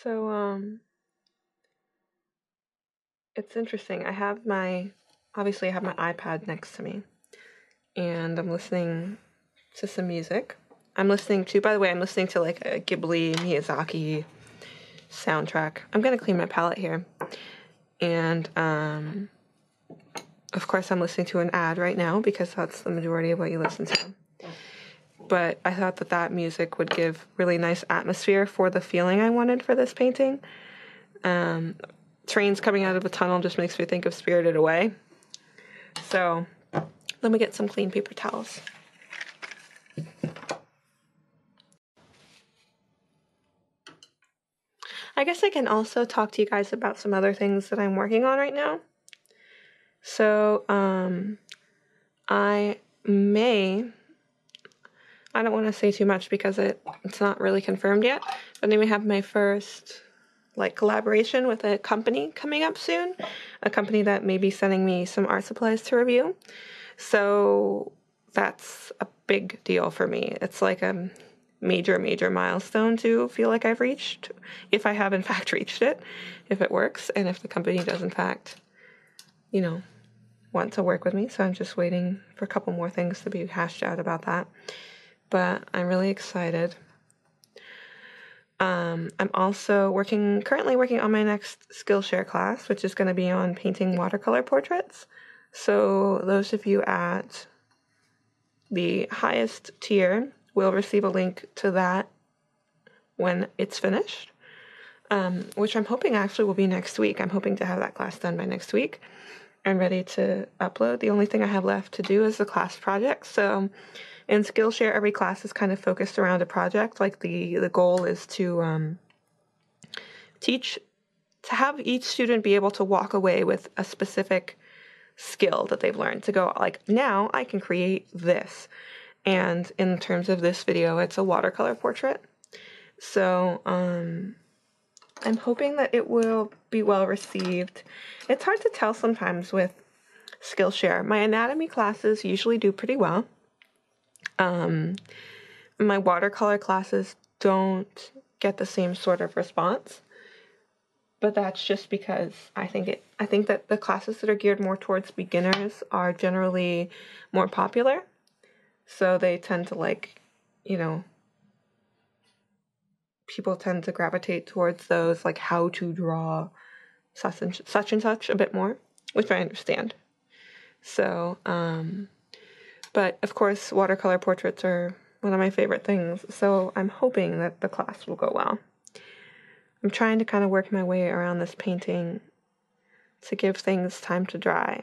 So, it's interesting. Obviously I have my iPad next to me, and I'm listening to some music. By the way, I'm listening to like a Ghibli, Miyazaki soundtrack. I'm gonna clean my palette here. And, of course I'm listening to an ad right now because that's the majority of what you listen to. But I thought that music would give really nice atmosphere for the feeling I wanted for this painting. Trains coming out of a tunnel just makes me think of Spirited Away. So let me get some clean paper towels. I guess I can also talk to you guys about some other things that I'm working on right now. So I don't want to say too much because it's not really confirmed yet, but I may have my first like collaboration with a company coming up soon, a company that may be sending me some art supplies to review. So that's a big deal for me. It's like a major milestone to feel like I've reached, if I have in fact reached it, if it works, and if the company does in fact, want to work with me. So I'm just waiting for a couple more things to be hashed out about that. but I'm really excited. I'm also currently working on my next Skillshare class, which is going to be on painting watercolor portraits. So those of you at the highest tier will receive a link to that when it's finished, which I'm hoping actually will be next week. I'm hoping to have that class done by next week and ready to upload. The only thing I have left to do is the class project. So in Skillshare, every class is kind of focused around a project. Like the goal is to have each student be able to walk away with a specific skill that they've learned, to go like, now I can create this. And in terms of this video, it's a watercolor portrait. So I'm hoping that it will be well received. It's hard to tell sometimes with Skillshare. My anatomy classes usually do pretty well. My watercolor classes don't get the same sort of response, but that's just because I think that the classes that are geared more towards beginners are generally more popular. So they tend to people tend to gravitate towards those, like how to draw such and such a bit more, which I understand. So, but of course, watercolor portraits are one of my favorite things. So I'm hoping that the class will go well. I'm trying to kind of work my way around this painting to give things time to dry.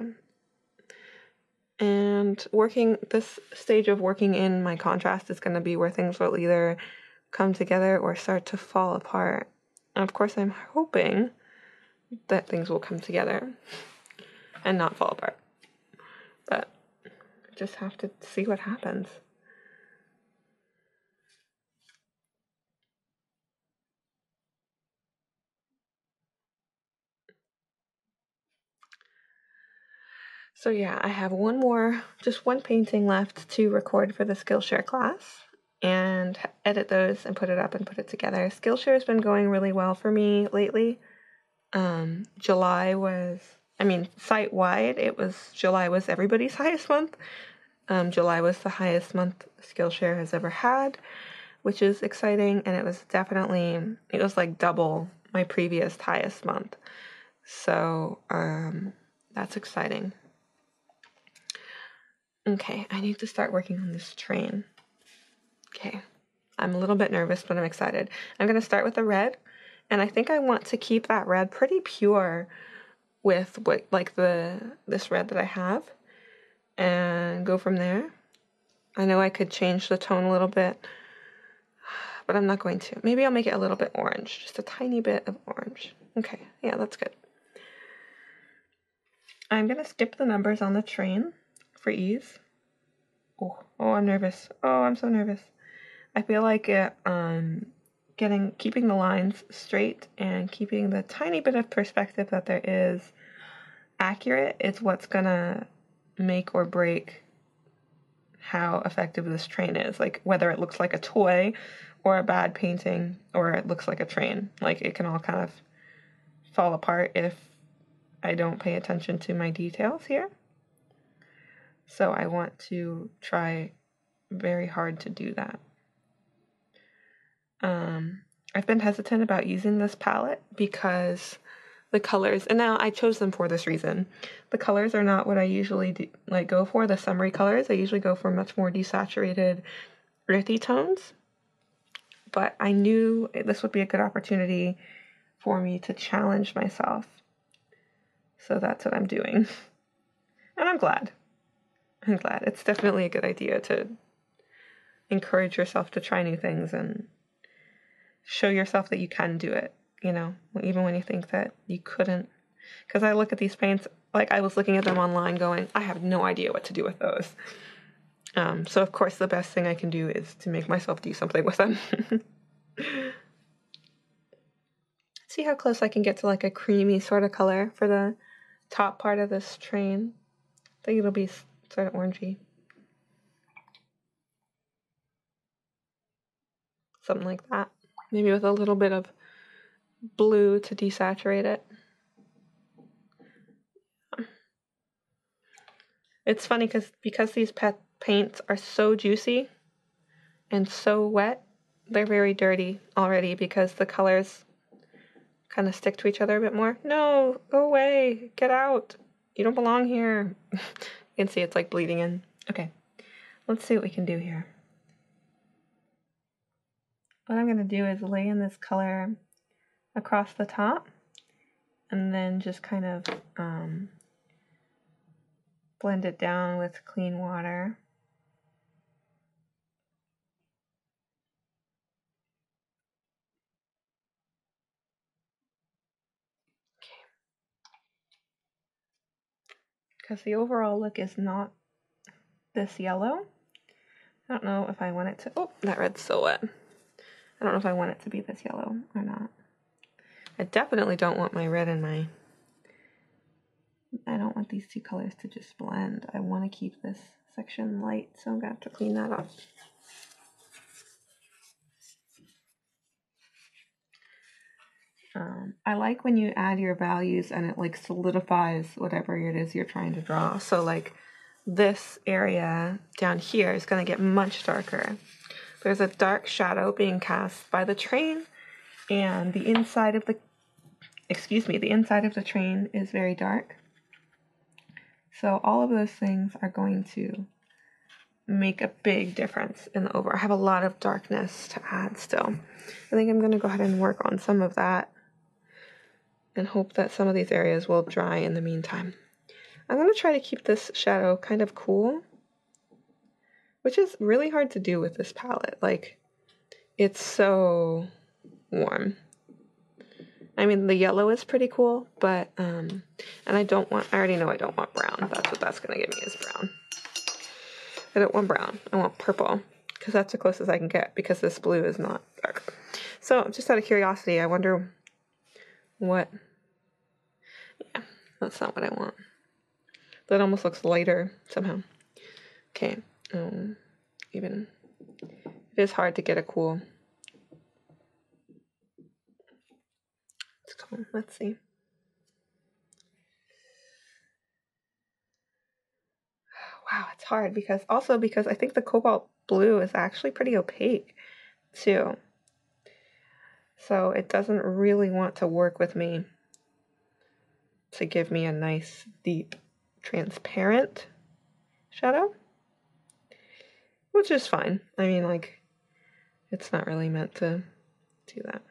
And this stage of working in my contrast is going to be where things will either come together or start to fall apart. And of course, I'm hoping that things will come together and not fall apart. But I just have to see what happens. So yeah, I have just one painting left to record for the Skillshare class and edit those and put it up and put it together. Skillshare has been going really well for me lately. Site-wide, July was everybody's highest month. July was the highest month Skillshare has ever had, which is exciting, and it was like double my previous highest month. So, that's exciting. Okay, I need to start working on this train. Okay, I'm a little bit nervous, but I'm excited. I'm going to start with the red, and I think I want to keep that red pretty pure with this red that I have, and go from there. I know I could change the tone a little bit, but I'm not going to. Maybe I'll make it a little bit orange, just a tiny bit of orange. Okay, yeah, that's good. I'm going to skip the numbers on the train for ease. Oh, I'm nervous. Oh, I'm so nervous. I feel like keeping the lines straight and keeping the tiny bit of perspective that there is accurate is what's gonna make or break how effective this train is. Like whether it looks like a toy or a bad painting or it looks like a train. Like it can all kind of fall apart if I don't pay attention to my details here. So I want to try very hard to do that. I've been hesitant about using this palette because the colors, and now I chose them for this reason. The colors are not what I usually go for, the summery colors. I usually go for much more desaturated, earthy tones. But I knew this would be a good opportunity for me to challenge myself. So that's what I'm doing. And I'm glad. It's definitely a good idea to encourage yourself to try new things and show yourself that you can do it, even when you think that you couldn't. Because I look at these paints, like I was looking at them online going, I have no idea what to do with those. So of course the best thing I can do is to make myself do something with them. See how close I can get to like a creamy sort of color for the top part of this train. I think it'll be sort of orangey. Something like that. Maybe with a little bit of blue to desaturate it. It's funny because these paints are so juicy, and so wet. They're very dirty already because the colors kind of stick to each other a bit more. No, go away. Get out. You don't belong here. You can see it's like bleeding in. Okay, let's see what we can do here. What I'm going to do is lay in this color across the top and then just kind of blend it down with clean water. Because the overall look is not this yellow. I don't know if I want it to, oh, that red's so wet. I don't know if I want it to be this yellow or not. I definitely don't want my red and I don't want these two colors to just blend. I want to keep this section light, so I'm going to have to clean that up. I like when you add your values and it like solidifies whatever it is you're trying to draw. So like this area down here is going to get much darker. There's a dark shadow being cast by the train, and the inside of the train is very dark. So all of those things are going to make a big difference in the overall. I have a lot of darkness to add still. I think I'm going to go ahead and work on some of that and hope that some of these areas will dry in the meantime. I'm going to try to keep this shadow kind of cool, which is really hard to do with this palette. Like, it's so warm. I mean, the yellow is pretty cool, but, and I already know I don't want brown. That's what that's going to give me is brown. I don't want brown. I want purple, because that's the closest I can get, because this blue is not dark. So, just out of curiosity, I wonder what, yeah, that's not what I want. That almost looks lighter somehow. Okay, even, it is hard to get a cool, let's see. Wow, it's hard because I think the cobalt blue is actually pretty opaque too. So it doesn't really want to work with me to give me a nice, deep, transparent shadow, which is fine. I mean, like, it's not really meant to do that.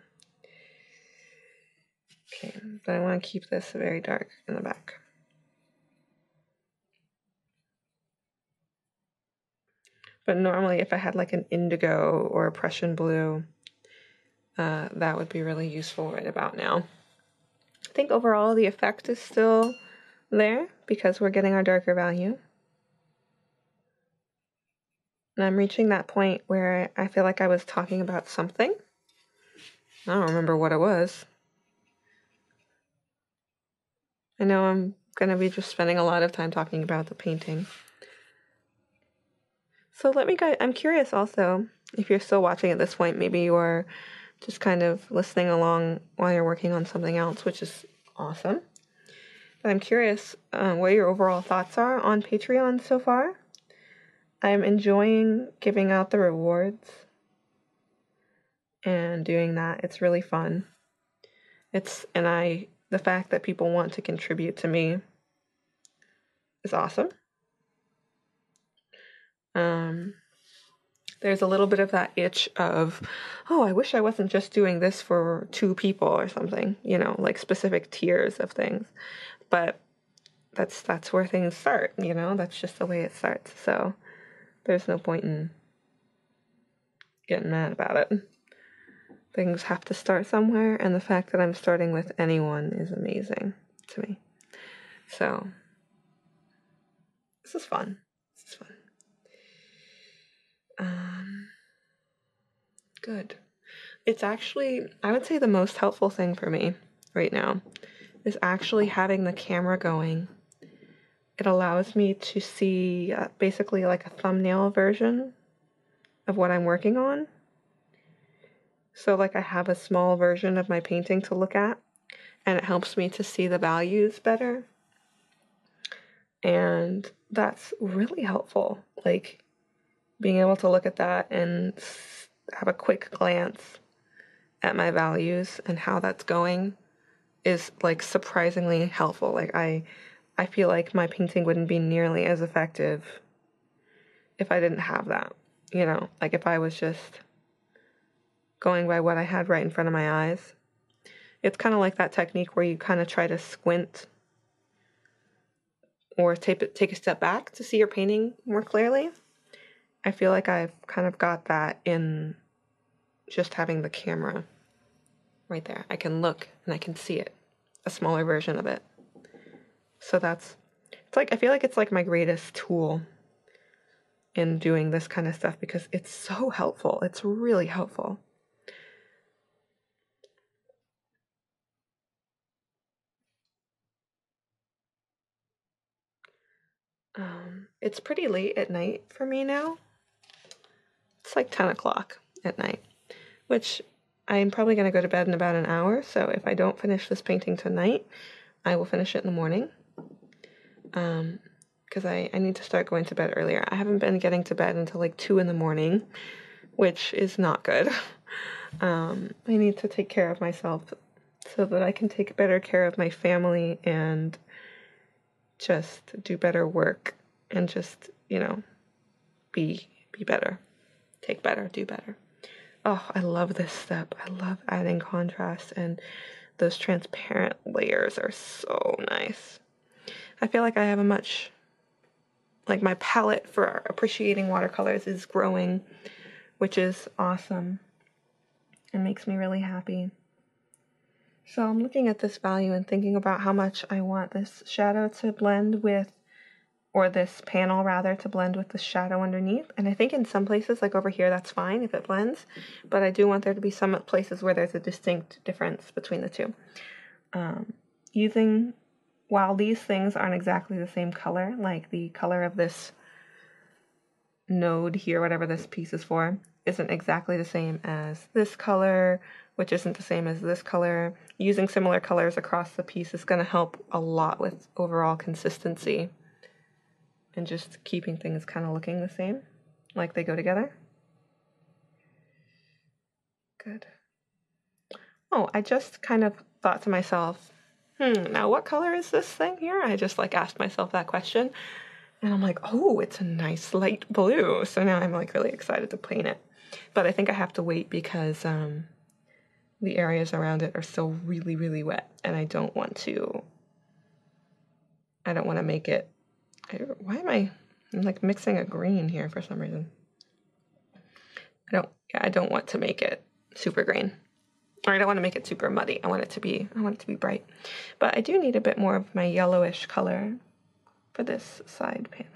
Okay, but I want to keep this very dark in the back. But normally if I had like an indigo or a Prussian blue, that would be really useful right about now. I think overall the effect is still there because we're getting our darker value. And I'm reaching that point where I feel like I was talking about something. I don't remember what it was. I know I'm going to be just spending a lot of time talking about the painting. So I'm curious also, if you're still watching at this point, maybe you're just kind of listening along while you're working on something else, which is awesome. But I'm curious what your overall thoughts are on Patreon so far. I'm enjoying giving out the rewards and doing that. It's really fun. The fact that people want to contribute to me is awesome. There's a little bit of that itch of, oh, I wish I wasn't just doing this for 2 people or something, you know, like specific tiers of things. But that's where things start, you know, that's just the way it starts. So there's no point in getting mad about it. Things have to start somewhere, and the fact that I'm starting with anyone is amazing to me. So this is fun. Good. It's actually, I would say the most helpful thing for me right now is actually having the camera going. It allows me to see basically like a thumbnail version of what I'm working on. So like I have a small version of my painting to look at, and it helps me to see the values better. And that's really helpful. Like, being able to look at that and have a quick glance at my values and how that's going is like surprisingly helpful. Like I feel like my painting wouldn't be nearly as effective if I didn't have that, you know, like if I was just going by what I had right in front of my eyes. It's kind of like that technique where you kind of try to squint or take a step back to see your painting more clearly. I feel like I've kind of got that in just having the camera right there. I can look and I can see it, a smaller version of it. So it's like, I feel like it's like my greatest tool in doing this kind of stuff because it's so helpful. It's really helpful. It's pretty late at night for me now. It's like 10 o'clock at night, which I'm probably going to go to bed in about an hour. So if I don't finish this painting tonight, I will finish it in the morning. Because I need to start going to bed earlier. I haven't been getting to bed until like 2 in the morning, which is not good. I need to take care of myself so that I can take better care of my family and just do better work and just, you know, be better, take better, do better. Oh, I love this step. I love adding contrast, and those transparent layers are so nice. I feel like I have my palette for appreciating watercolors is growing, which is awesome. It makes me really happy. So I'm looking at this value and thinking about how much I want this shadow to blend with, or this panel rather, to blend with the shadow underneath. And I think in some places, like over here, that's fine if it blends, but I do want there to be some places where there's a distinct difference between the two. While these things aren't exactly the same color, like the color of this node here, whatever this piece is for, isn't exactly the same as this color, which isn't the same as this color. Using similar colors across the piece is going to help a lot with overall consistency and just keeping things kind of looking the same, like they go together. Good. Oh, I just kind of thought to myself, now what color is this thing here? I just like asked myself that question, and I'm like, oh, it's a nice light blue. So now I'm like really excited to paint it. But I think I have to wait because the areas around it are still really, really wet, and I don't want to make it, I'm like mixing a green here for some reason. I don't want to make it super green. Or I don't want to make it super muddy. I want it to be bright. But I do need a bit more of my yellowish color for this side panel.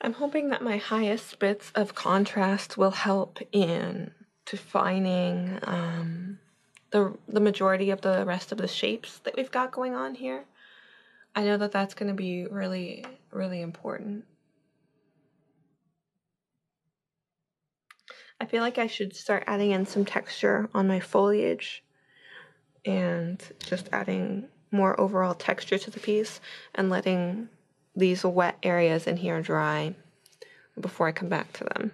I'm hoping that my highest bits of contrast will help in defining the majority of the rest of the shapes that we've got going on here. I know that that's going to be really, really important. I feel like I should start adding in some texture on my foliage and just adding more overall texture to the piece and letting these wet areas in here dry before I come back to them.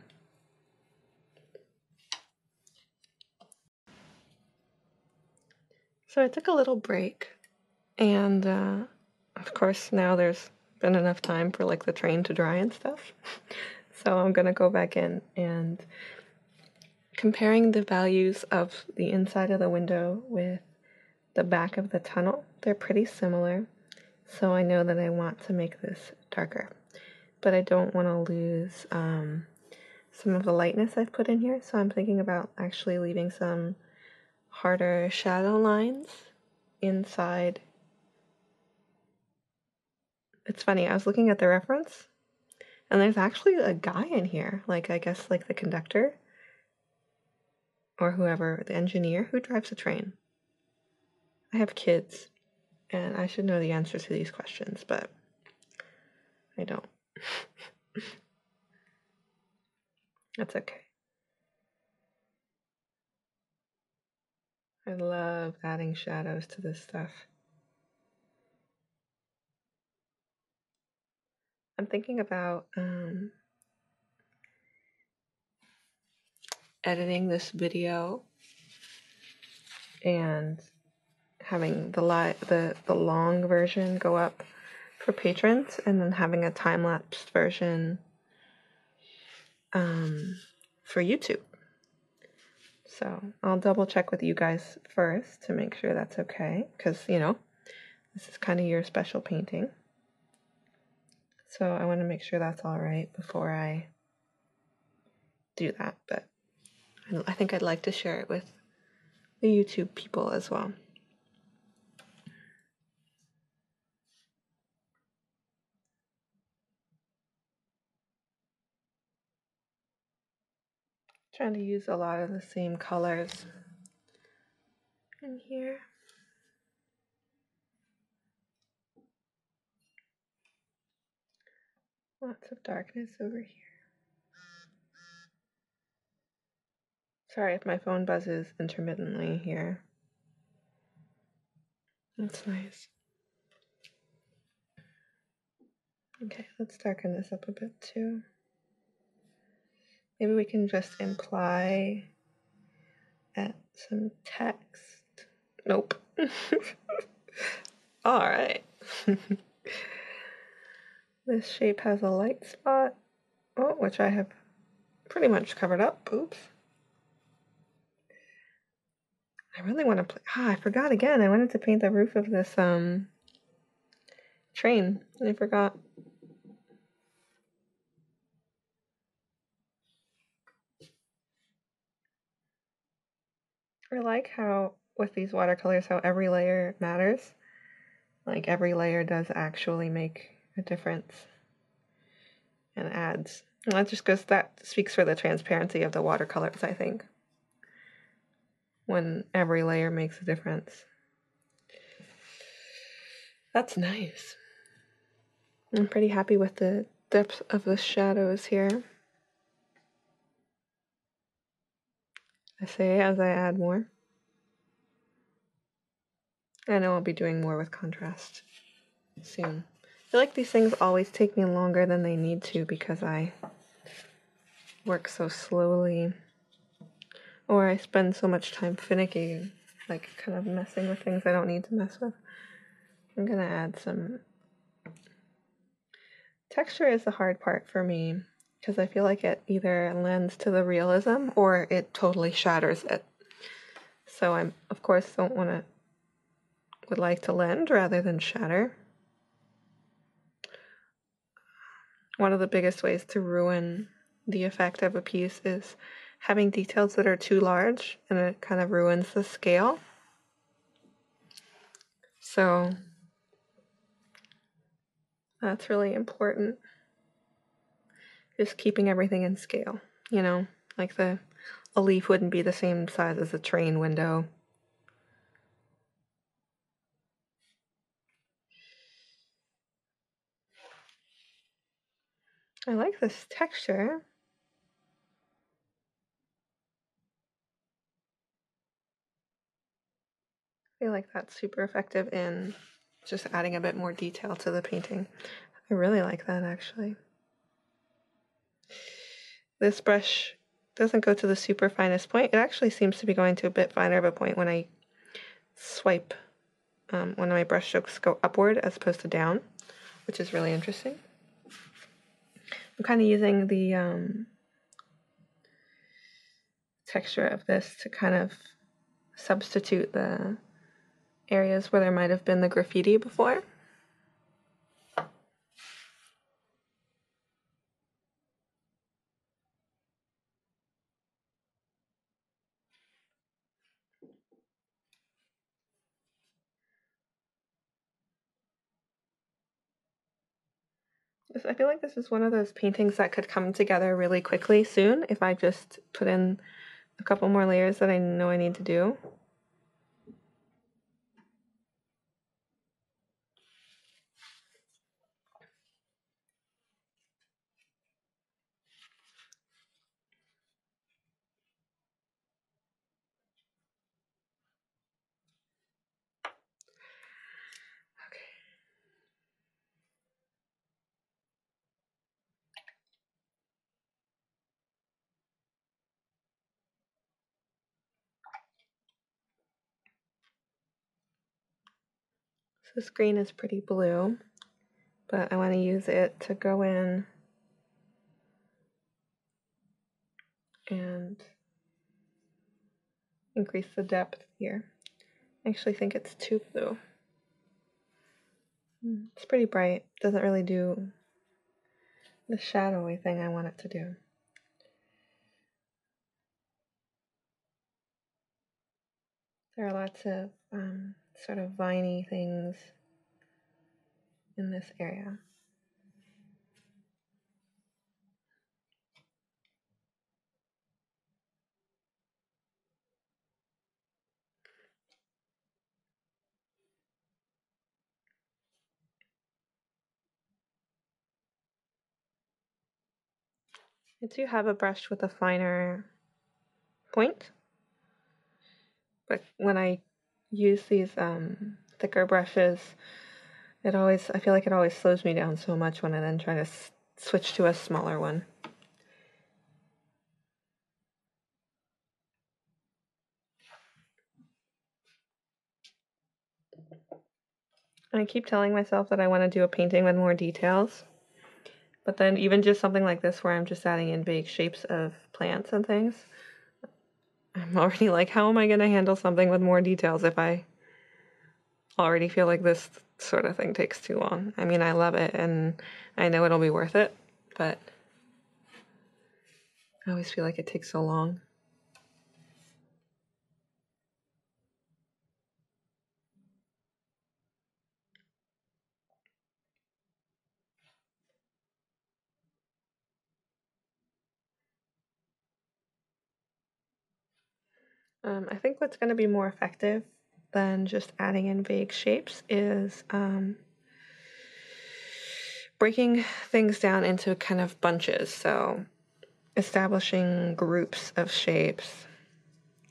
So I took a little break, and of course now there's been enough time for like the train to dry and stuff. So I'm gonna go back in and comparing the values of the inside of the window with the back of the tunnel. They're pretty similar, so I know that I want to make this darker, but I don't want to lose some of the lightness I've put in here, so I'm thinking about actually leaving some harder shadow lines inside. It's funny, I was looking at the reference, and there's actually a guy in here, like I guess like the conductor or whoever, the engineer who drives the train. I have kids, and I should know the answer to these questions, but I don't. That's okay. I love adding shadows to this stuff. I'm thinking about editing this video and having the long version go up for patrons, and then having a time-lapse version for YouTube. So I'll double check with you guys first to make sure that's okay, because, you know, this is kind of your special painting. So I want to make sure that's all right before I do that. But I think I'd like to share it with the YouTube people as well. Trying to use a lot of the same colors in here. Lots of darkness over here. Sorry if my phone buzzes intermittently here. That's nice. Okay, let's darken this up a bit too. Maybe we can just imply at some text. Nope. All right. This shape has a light spot, which I have pretty much covered up. Oops. I really want to I forgot again. I wanted to paint the roof of this train. I forgot. I like how with these watercolors how every layer matters. Like every layer does actually make a difference and adds. And that speaks for the transparency of the watercolors, I think. When every layer makes a difference. That's nice. I'm pretty happy with the depth of the shadows here. I say as I add more. I know I'll be doing more with contrast soon. I feel like these things always take me longer than they need to because I work so slowly, or I spend so much time finicky, like kind of messing with things I don't need to mess with. I'm gonna add some texture. Is the hard part for me because I feel like it either lends to the realism or it totally shatters it. So I'm, of course, would like to lend rather than shatter. One of the biggest ways to ruin the effect of a piece is having details that are too large, and it kind of ruins the scale. So that's really important. Just keeping everything in scale, you know, like a leaf wouldn't be the same size as a train window. I like this texture. I feel like that's super effective in just adding a bit more detail to the painting. I really like that, actually. This brush doesn't go to the super finest point. It actually seems to be going to a bit finer of a point when I swipe, when my brush strokes go upward as opposed to down, which is really interesting. I'm kind of using the texture of this to kind of substitute the areas where there might have been the graffiti before. I feel like this is one of those paintings that could come together really quickly soon if I just put in a couple more layers that I know I need to do. So this green is pretty blue, but I want to use it to go in and increase the depth here. I actually think it's too blue. It's pretty bright. Doesn't really do the shadowy thing I want it to do. There are lots of sort of viney things in this area. I do have a brush with a finer point, but when I use these thicker brushes, I feel like it always slows me down so much when I then try to switch to a smaller one. And I keep telling myself that I want to do a painting with more details, but then even just something like this where I'm just adding in vague shapes of plants and things, I'm already like, how am I going to handle something with more details if I already feel like this sort of thing takes too long? I mean, I love it and I know it'll be worth it, but I always feel like it takes so long. I think what's going to be more effective than just adding in vague shapes is breaking things down into kind of bunches. So establishing groups of shapes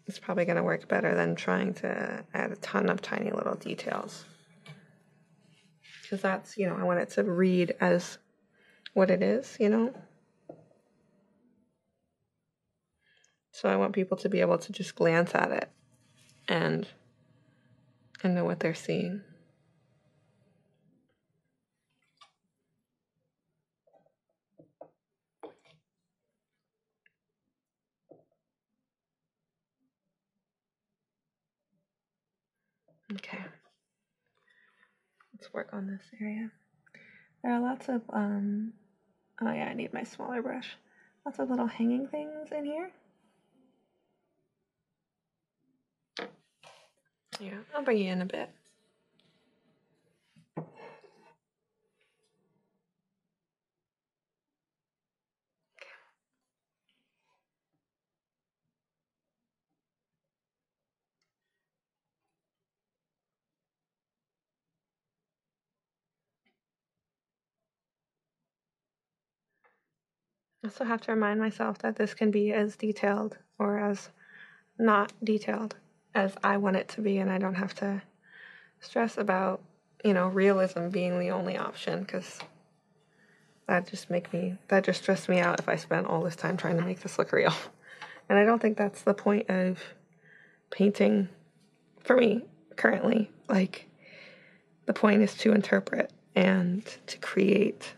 is probably going to work better than trying to add a ton of tiny little details. Because that's, I want it to read as what it is, So I want people to be able to just glance at it and know what they're seeing. Okay. Let's work on this area. There are lots of, oh yeah, I need my smaller brush. Lots of little hanging things in here. Yeah, I'll bring you in a bit. I also have to remind myself that this can be as detailed or as not detailed as I want it to be, and I don't have to stress about, realism being the only option, because that just stressed me out if I spent all this time trying to make this look real. And I don't think that's the point of painting for me currently. Like, the point is to interpret and to create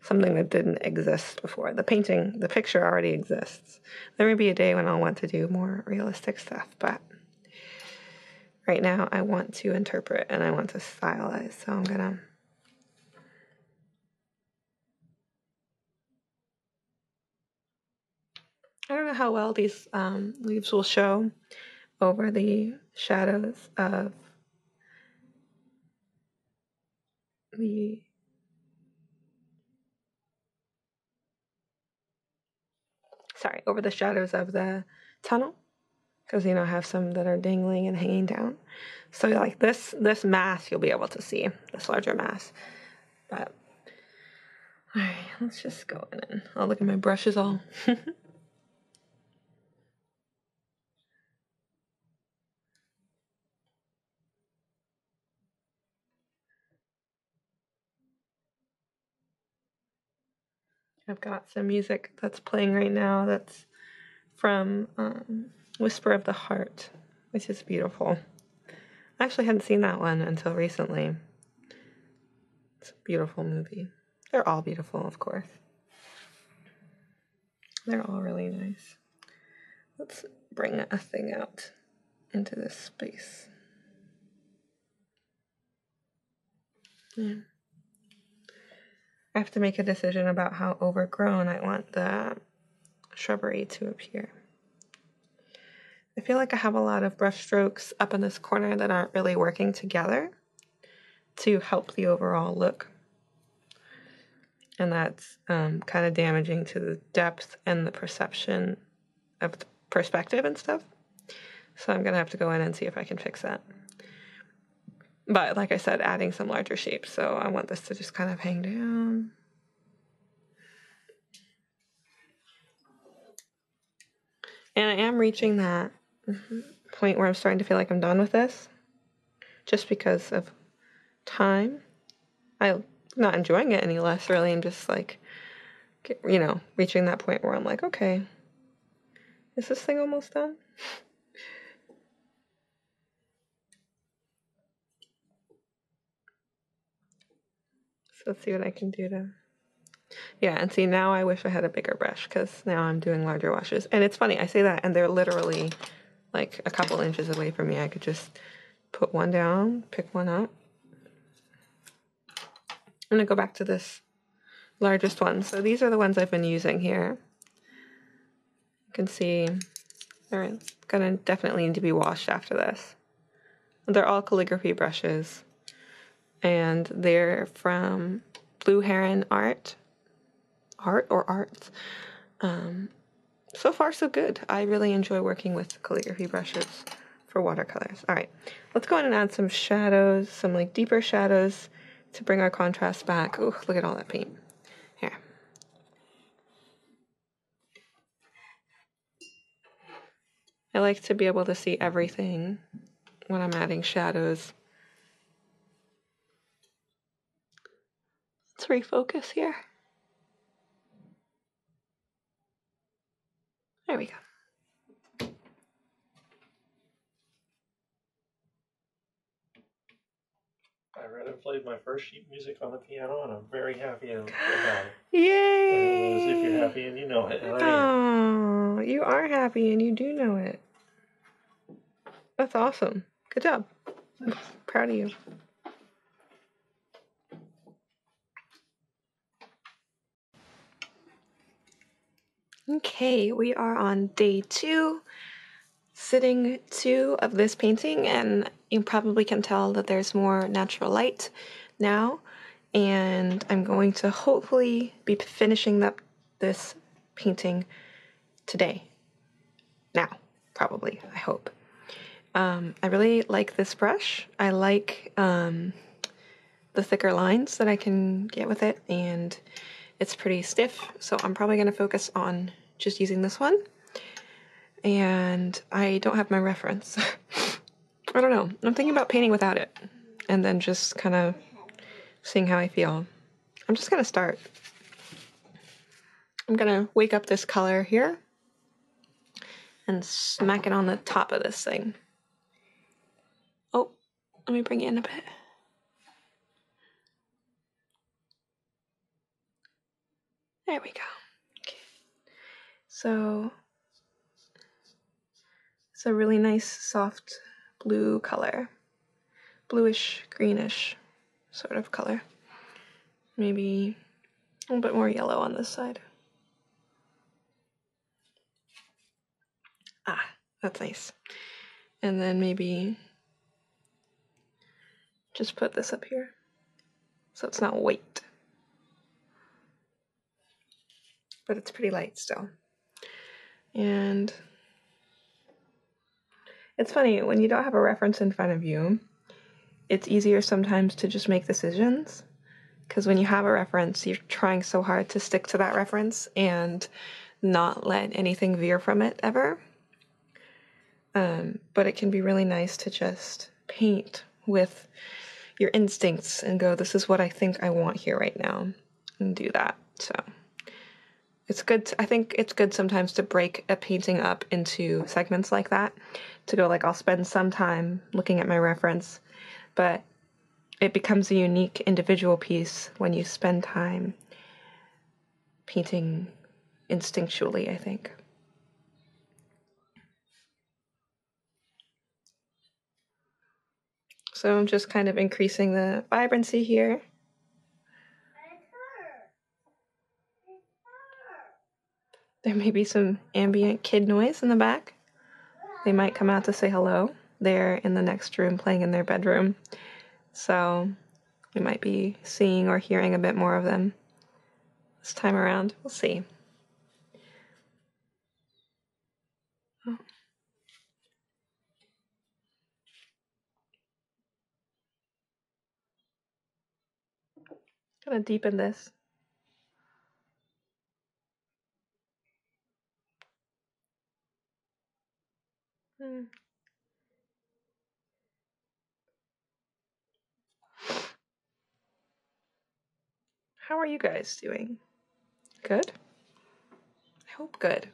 something that didn't exist before. The picture already exists. There may be a day when I'll want to do more realistic stuff, but right now I want to interpret and I want to stylize, so I'm gonna I don't know how well these leaves will show over the shadows of the over the shadows of the tunnel, because I have some that are dangling and hanging down. So like this mass you'll be able to see, this larger mass. But all right, let's just go in and I'll look at my brushes all. I've got some music that's playing right now that's from Whisper of the Heart, which is beautiful. I actually hadn't seen that one until recently. It's a beautiful movie. They're all beautiful, of course. They're all really nice. Let's bring a thing out into this space. Yeah. I have to make a decision about how overgrown I want the shrubbery to appear. I feel like I have a lot of brush strokes up in this corner that aren't really working together to help the overall look. And that's kind of damaging to the depth and the perception of the perspective and stuff. So I'm going to have to go in and see if I can fix that. But like I said, adding some larger shapes. So I want this to just kind of hang down. And I am reaching that point where I'm starting to feel like I'm done with this. Just because of time. I'm not enjoying it any less, really. I'm just like, you know, reaching that point where I'm like, okay, is this thing almost done? So let's see what I can do to... Yeah, and see, now I wish I had a bigger brush because now I'm doing larger washes. And it's funny, I say that, and they're literally like a couple inches away from me. I could just put one down, pick one up. I'm going to go back to this largest one. So these are the ones I've been using here. You can see they're going to definitely need to be washed after this. They're all calligraphy brushes. And they're from Blue Heron Arts. So far, so good. I really enjoy working with calligraphy brushes for watercolors. All right, let's go in and add some shadows, some like deeper shadows to bring our contrast back. Oh, look at all that paint. Here. I like to be able to see everything when I'm adding shadows. Let's refocus here. There we go. I read and played my first sheet music on the piano, and I'm very happy about it. Yay! As if you're happy and you know it, and I am. Oh, you are happy and you do know it. That's awesome. Good job. I'm proud of you. Okay, we are on day 2, sitting 2 of this painting, and you probably can tell that there's more natural light now, and I'm going to hopefully be finishing up this painting today. Now, probably, I hope. I really like this brush. I like the thicker lines that I can get with it, and it's pretty stiff, so I'm probably going to focus on just using this one. And I don't have my reference. I don't know. I'm thinking about painting without it, and then just kind of seeing how I feel. I'm just going to start. I'm going to wake up this color here and smack it on the top of this thing. Oh, let me bring it in a bit. There we go. Okay. So it's a really nice soft blue color. Bluish, greenish sort of color. Maybe a little bit more yellow on this side. Ah, that's nice. And then maybe just put this up here so it's not white. But it's pretty light still. And it's funny, when you don't have a reference in front of you, it's easier sometimes to just make decisions. Because when you have a reference, you're trying so hard to stick to that reference and not let anything veer from it ever. But it can be really nice to just paint with your instincts and go, this is what I think I want here right now, and do that. So it's good. I think it's good sometimes to break a painting up into segments like that to go, like I'll spend some time looking at my reference, but it becomes a unique individual piece when you spend time painting instinctually, I think. So I'm just kind of increasing the vibrancy here. There may be some ambient kid noise in the back. They might come out to say hello. They're in the next room playing in their bedroom. So we might be seeing or hearing a bit more of them this time around. We'll see. Oh. Gonna deepen this. How are you guys doing? Good? I hope good.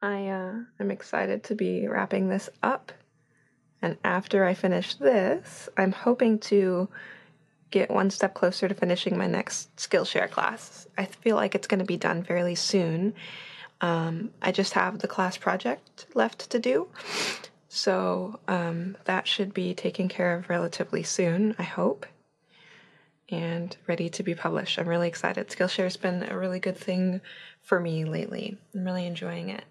I'm excited to be wrapping this up. And after I finish this, I'm hoping to get one step closer to finishing my next Skillshare class. I feel like it's going to be done fairly soon. I just have the class project left to do. So that should be taken care of relatively soon, I hope, and ready to be published. I'm really excited. Skillshare has been a really good thing for me lately. I'm really enjoying it.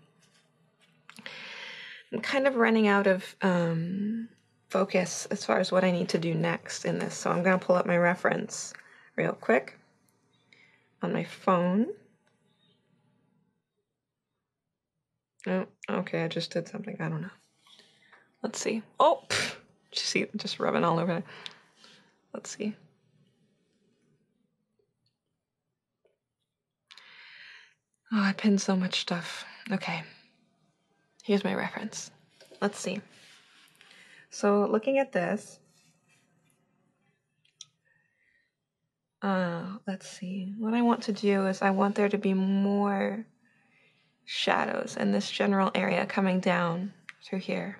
I'm kind of running out of focus as far as what I need to do next in this. So I'm going to pull up my reference real quick on my phone. Oh, okay, I just did something. I don't know. Let's see. Oh, did you see it just rubbing all over it? Let's see. Oh, I pinned so much stuff. Okay. Here's my reference. Let's see. So looking at this, let's see. What I want to do is I want there to be more shadows in this general area coming down through here.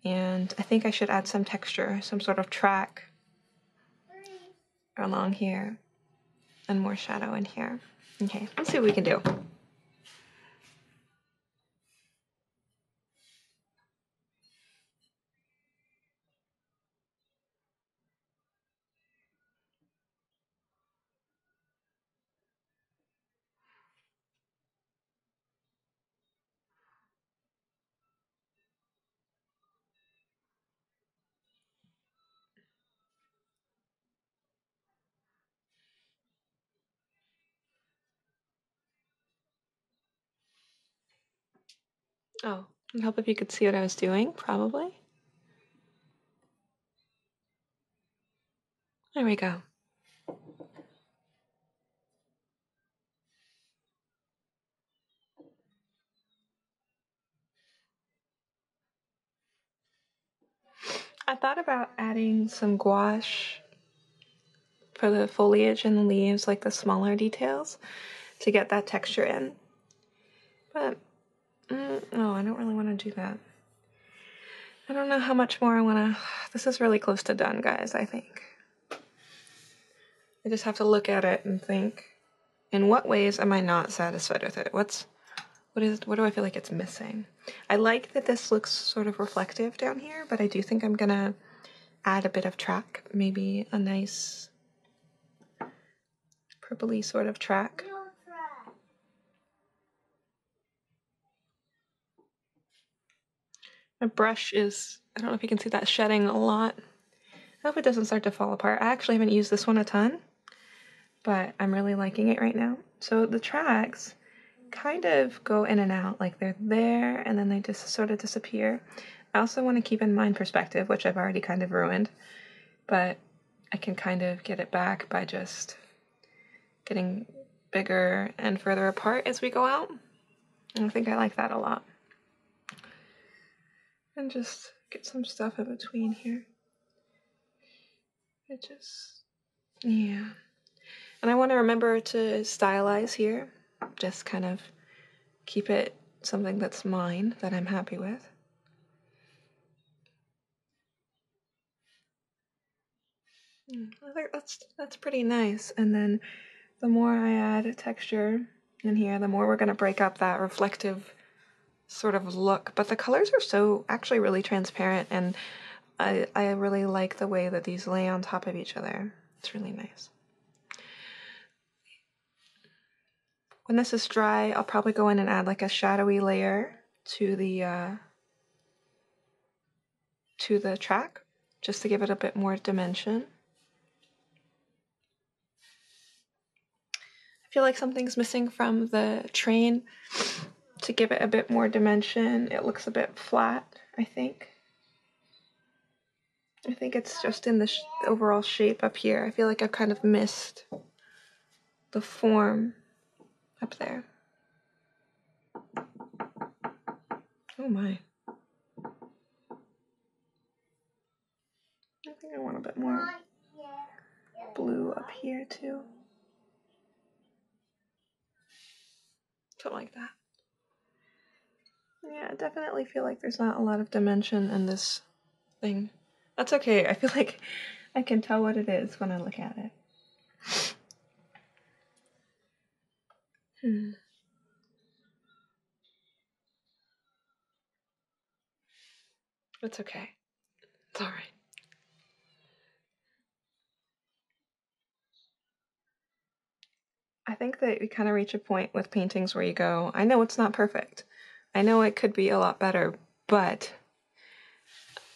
And I think I should add some texture, some sort of track along here, and more shadow in here. Okay, let's see what we can do. Oh, I hope if you could see what I was doing, probably. There we go. I thought about adding some gouache for the foliage and the leaves, like the smaller details, to get that texture in. But, no, I don't really want to do that. I don't know how much more I want to... This is really close to done, guys, I think. I just have to look at it and think, in what ways am I not satisfied with it? What do I feel like it's missing? I like that this looks sort of reflective down here, but I do think I'm gonna add a bit of track, maybe a nice purpley sort of track. My brush is, I don't know if you can see that, shedding a lot. I hope it doesn't start to fall apart. I actually haven't used this one a ton, but I'm really liking it right now. So the tracks kind of go in and out, like they're there and then they just sort of disappear. I also want to keep in mind perspective, which I've already kind of ruined, but I can kind of get it back by just getting bigger and further apart as we go out. And I think I like that a lot. And just get some stuff in between here. Yeah. And I want to remember to stylize here. just kind of keep it something that's mine, that I'm happy with. I think that's pretty nice. And then the more I add texture in here, the more we're going to break up that reflective sort of look. But the colors are so actually really transparent, and I really like the way that these lay on top of each other. It's really nice. When this is dry, I'll probably go in and add like a shadowy layer to the track, just to give it a bit more dimension. I feel like something's missing from the train to give it a bit more dimension. It looks a bit flat, I think. I think it's just in the overall shape up here. I feel like I've kind of missed the form up there. Oh my. I think I want a bit more blue up here too. Something like that. Yeah, I definitely feel like there's not a lot of dimension in this thing. That's okay. I feel like I can tell what it is when I look at it. It's okay. It's alright. I think that we kind of reach a point with paintings where you go, I know it's not perfect. I know it could be a lot better, but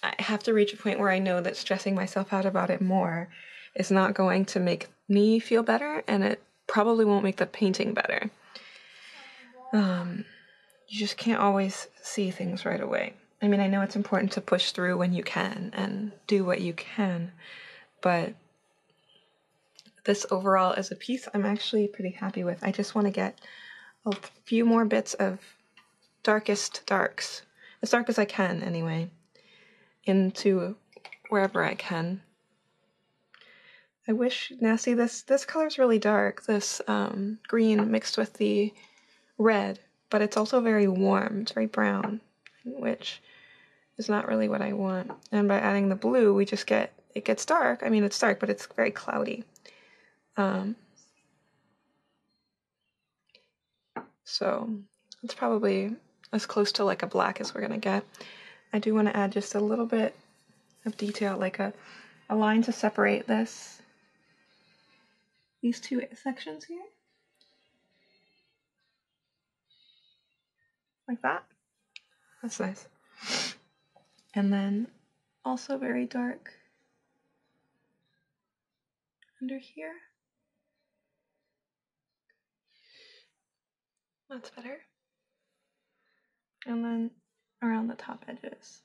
I have to reach a point where I know that stressing myself out about it more is not going to make me feel better, and it probably won't make the painting better. You just can't always see things right away. I mean, I know it's important to push through when you can and do what you can, but this overall as a piece, I'm actually pretty happy with. I just want to get a few more bits of darkest darks, as dark as I can anyway, into wherever I can. I wish, now see this color's really dark, this green mixed with the red, but it's also very warm, it's very brown, which is not really what I want. And by adding the blue, we just get, it gets dark. I mean, it's dark, but it's very cloudy. So it's probably as close to like a black as we're gonna get. I do want to add just a little bit of detail, like a line to separate these two sections here. Like that. That's nice. And then also very dark under here. That's better. And then around the top edges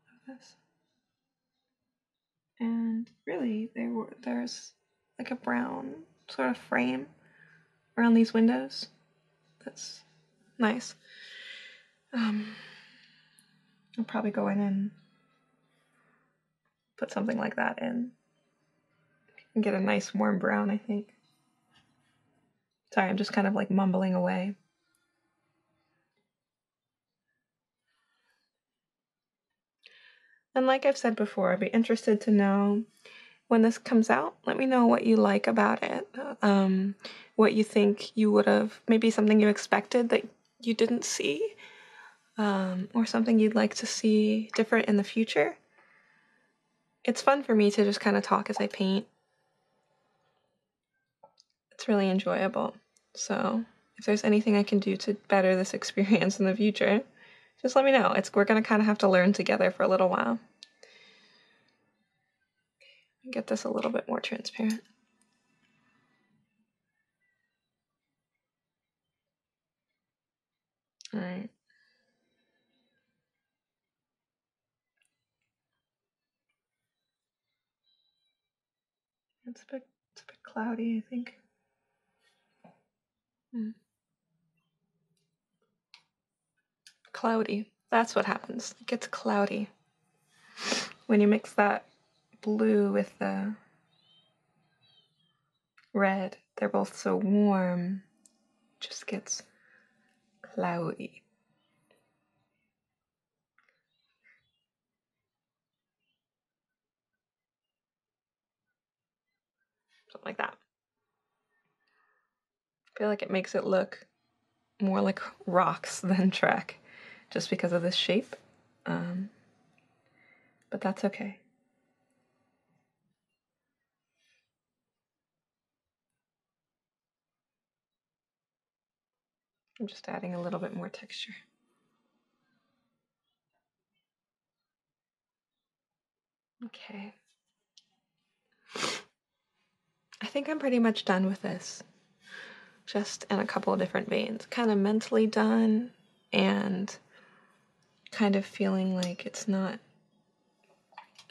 of this. And really, there's like a brown sort of frame around these windows. That's nice. I'll probably go in and put something like that in and get a nice warm brown, I think. Sorry, I'm just kind of like mumbling away. And like I've said before, I'd be interested to know when this comes out. Let me know what you like about it. What you think you would have, maybe something you expected that you didn't see, or something you'd like to see different in the future. It's fun for me to just kind of talk as I paint. It's really enjoyable. So if there's anything I can do to better this experience in the future, just let me know. We're gonna kind of have to learn together for a little while. Get this a little bit more transparent. All right. It's a bit cloudy, I think. Cloudy. That's what happens. It gets cloudy when you mix that blue with the red. They're both so warm. just gets cloudy. Something like that. I feel like it makes it look more like rocks than track, just because of this shape. But that's okay. I'm just adding a little bit more texture. Okay. I think I'm pretty much done with this. Just in a couple of different veins. Kind of mentally done and kind of feeling like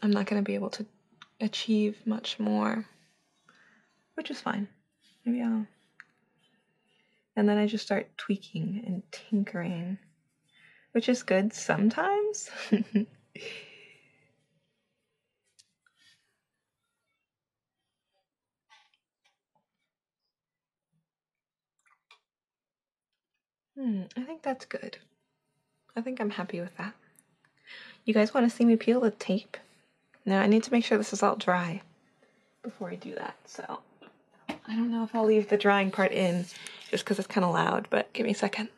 I'm not going to be able to achieve much more, which is fine. Maybe and then I just start tweaking and tinkering, which is good sometimes. I think that's good. I think I'm happy with that. You guys want to see me peel the tape? Now I need to make sure this is all dry before I do that, so I don't know if I'll leave the drying part in just because it's kind of loud, but give me a second.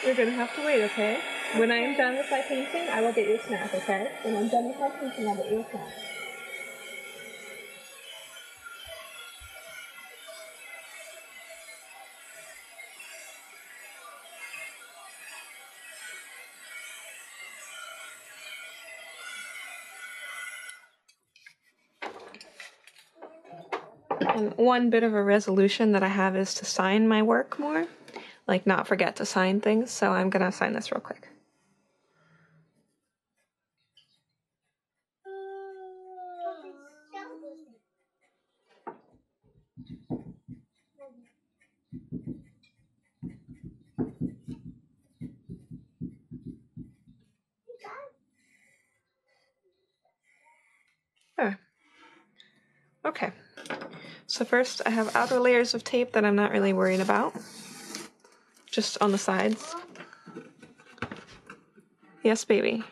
You're gonna have to wait, okay? When I am done with my painting, I will get you a snack, okay? When I'm done with my painting, I'll get you a snack. And one bit of a resolution that I have is to sign my work more. Like, not forget to sign things, so I'm gonna sign this real quick. There. Okay. So first, I have outer layers of tape that I'm not really worried about. Just on the sides. Yes, baby.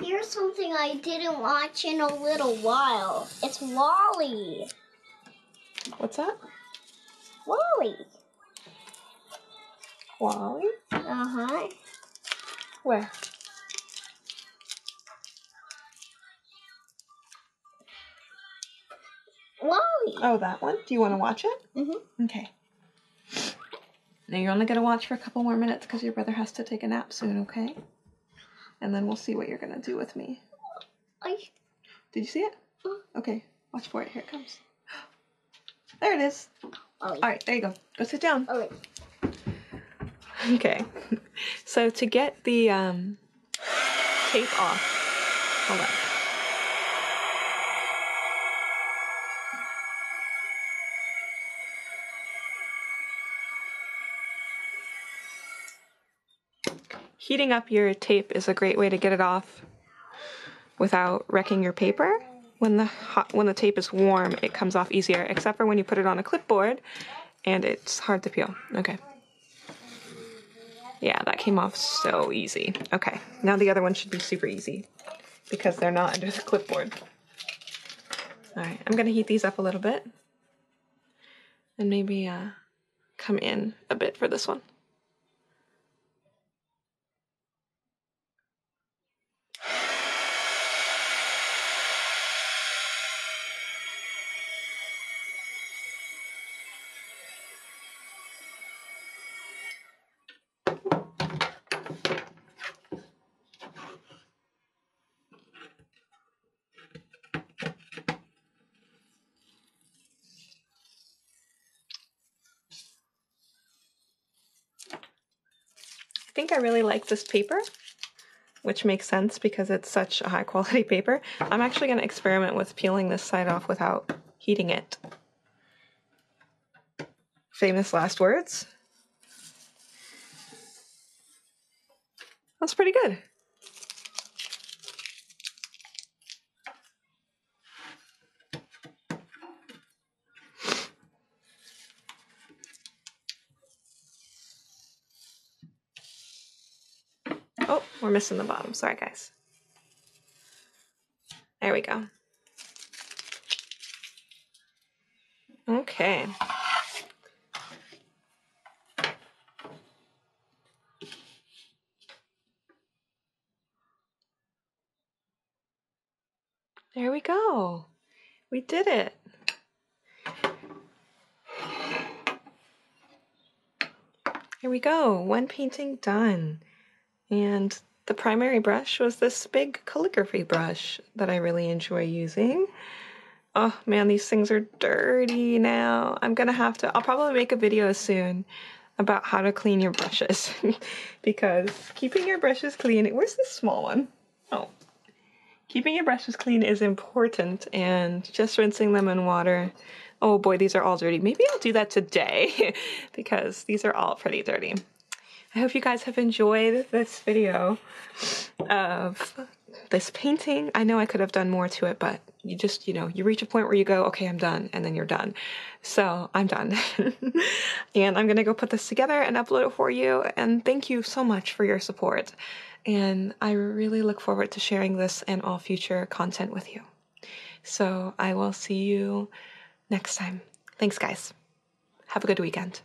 Here's something I didn't watch in a little while. It's Wally. What's that? Wally. Wally? Uh-huh. Where? Wally. Oh, that one? Do you want to watch it? Mm-hmm. Okay. Now you're only going to watch for a couple more minutes because your brother has to take a nap soon, okay? And then we'll see what you're going to do with me. Did you see it? Okay, watch for it. Here it comes. There it is. All right, there you go. Go sit down. All right. Okay. So to get the tape off, hold on. Heating up your tape is a great way to get it off without wrecking your paper. When the tape is warm, it comes off easier, except for when you put it on a clipboard and it's hard to peel. Okay. Yeah, that came off so easy. Okay, now the other one should be super easy because they're not under the clipboard. All right, I'm gonna heat these up a little bit and maybe come in a bit for this one. think I really like this paper, which makes sense because it's such a high quality paper. I'm actually going to experiment with peeling this side off without heating it. Famous last words. That's pretty good. Oh, we're missing the bottom. Sorry, guys. There we go. Okay. There we go. We did it. Here we go. One painting done. And the primary brush was this big calligraphy brush that I really enjoy using. Oh man, these things are dirty now. I'll probably make a video soon about how to clean your brushes because keeping your brushes clean, where's the small one? Oh, keeping your brushes clean is important, and just rinsing them in water. Oh boy, these are all dirty. Maybe I'll do that today because these are all pretty dirty. I hope you guys have enjoyed this video of this painting. I know I could have done more to it, but you just, you reach a point where you go, okay, I'm done, and then you're done. So I'm done. And I'm gonna go put this together and upload it for you, and thank you so much for your support. And I really look forward to sharing this and all future content with you. So I will see you next time. Thanks, guys. Have a good weekend.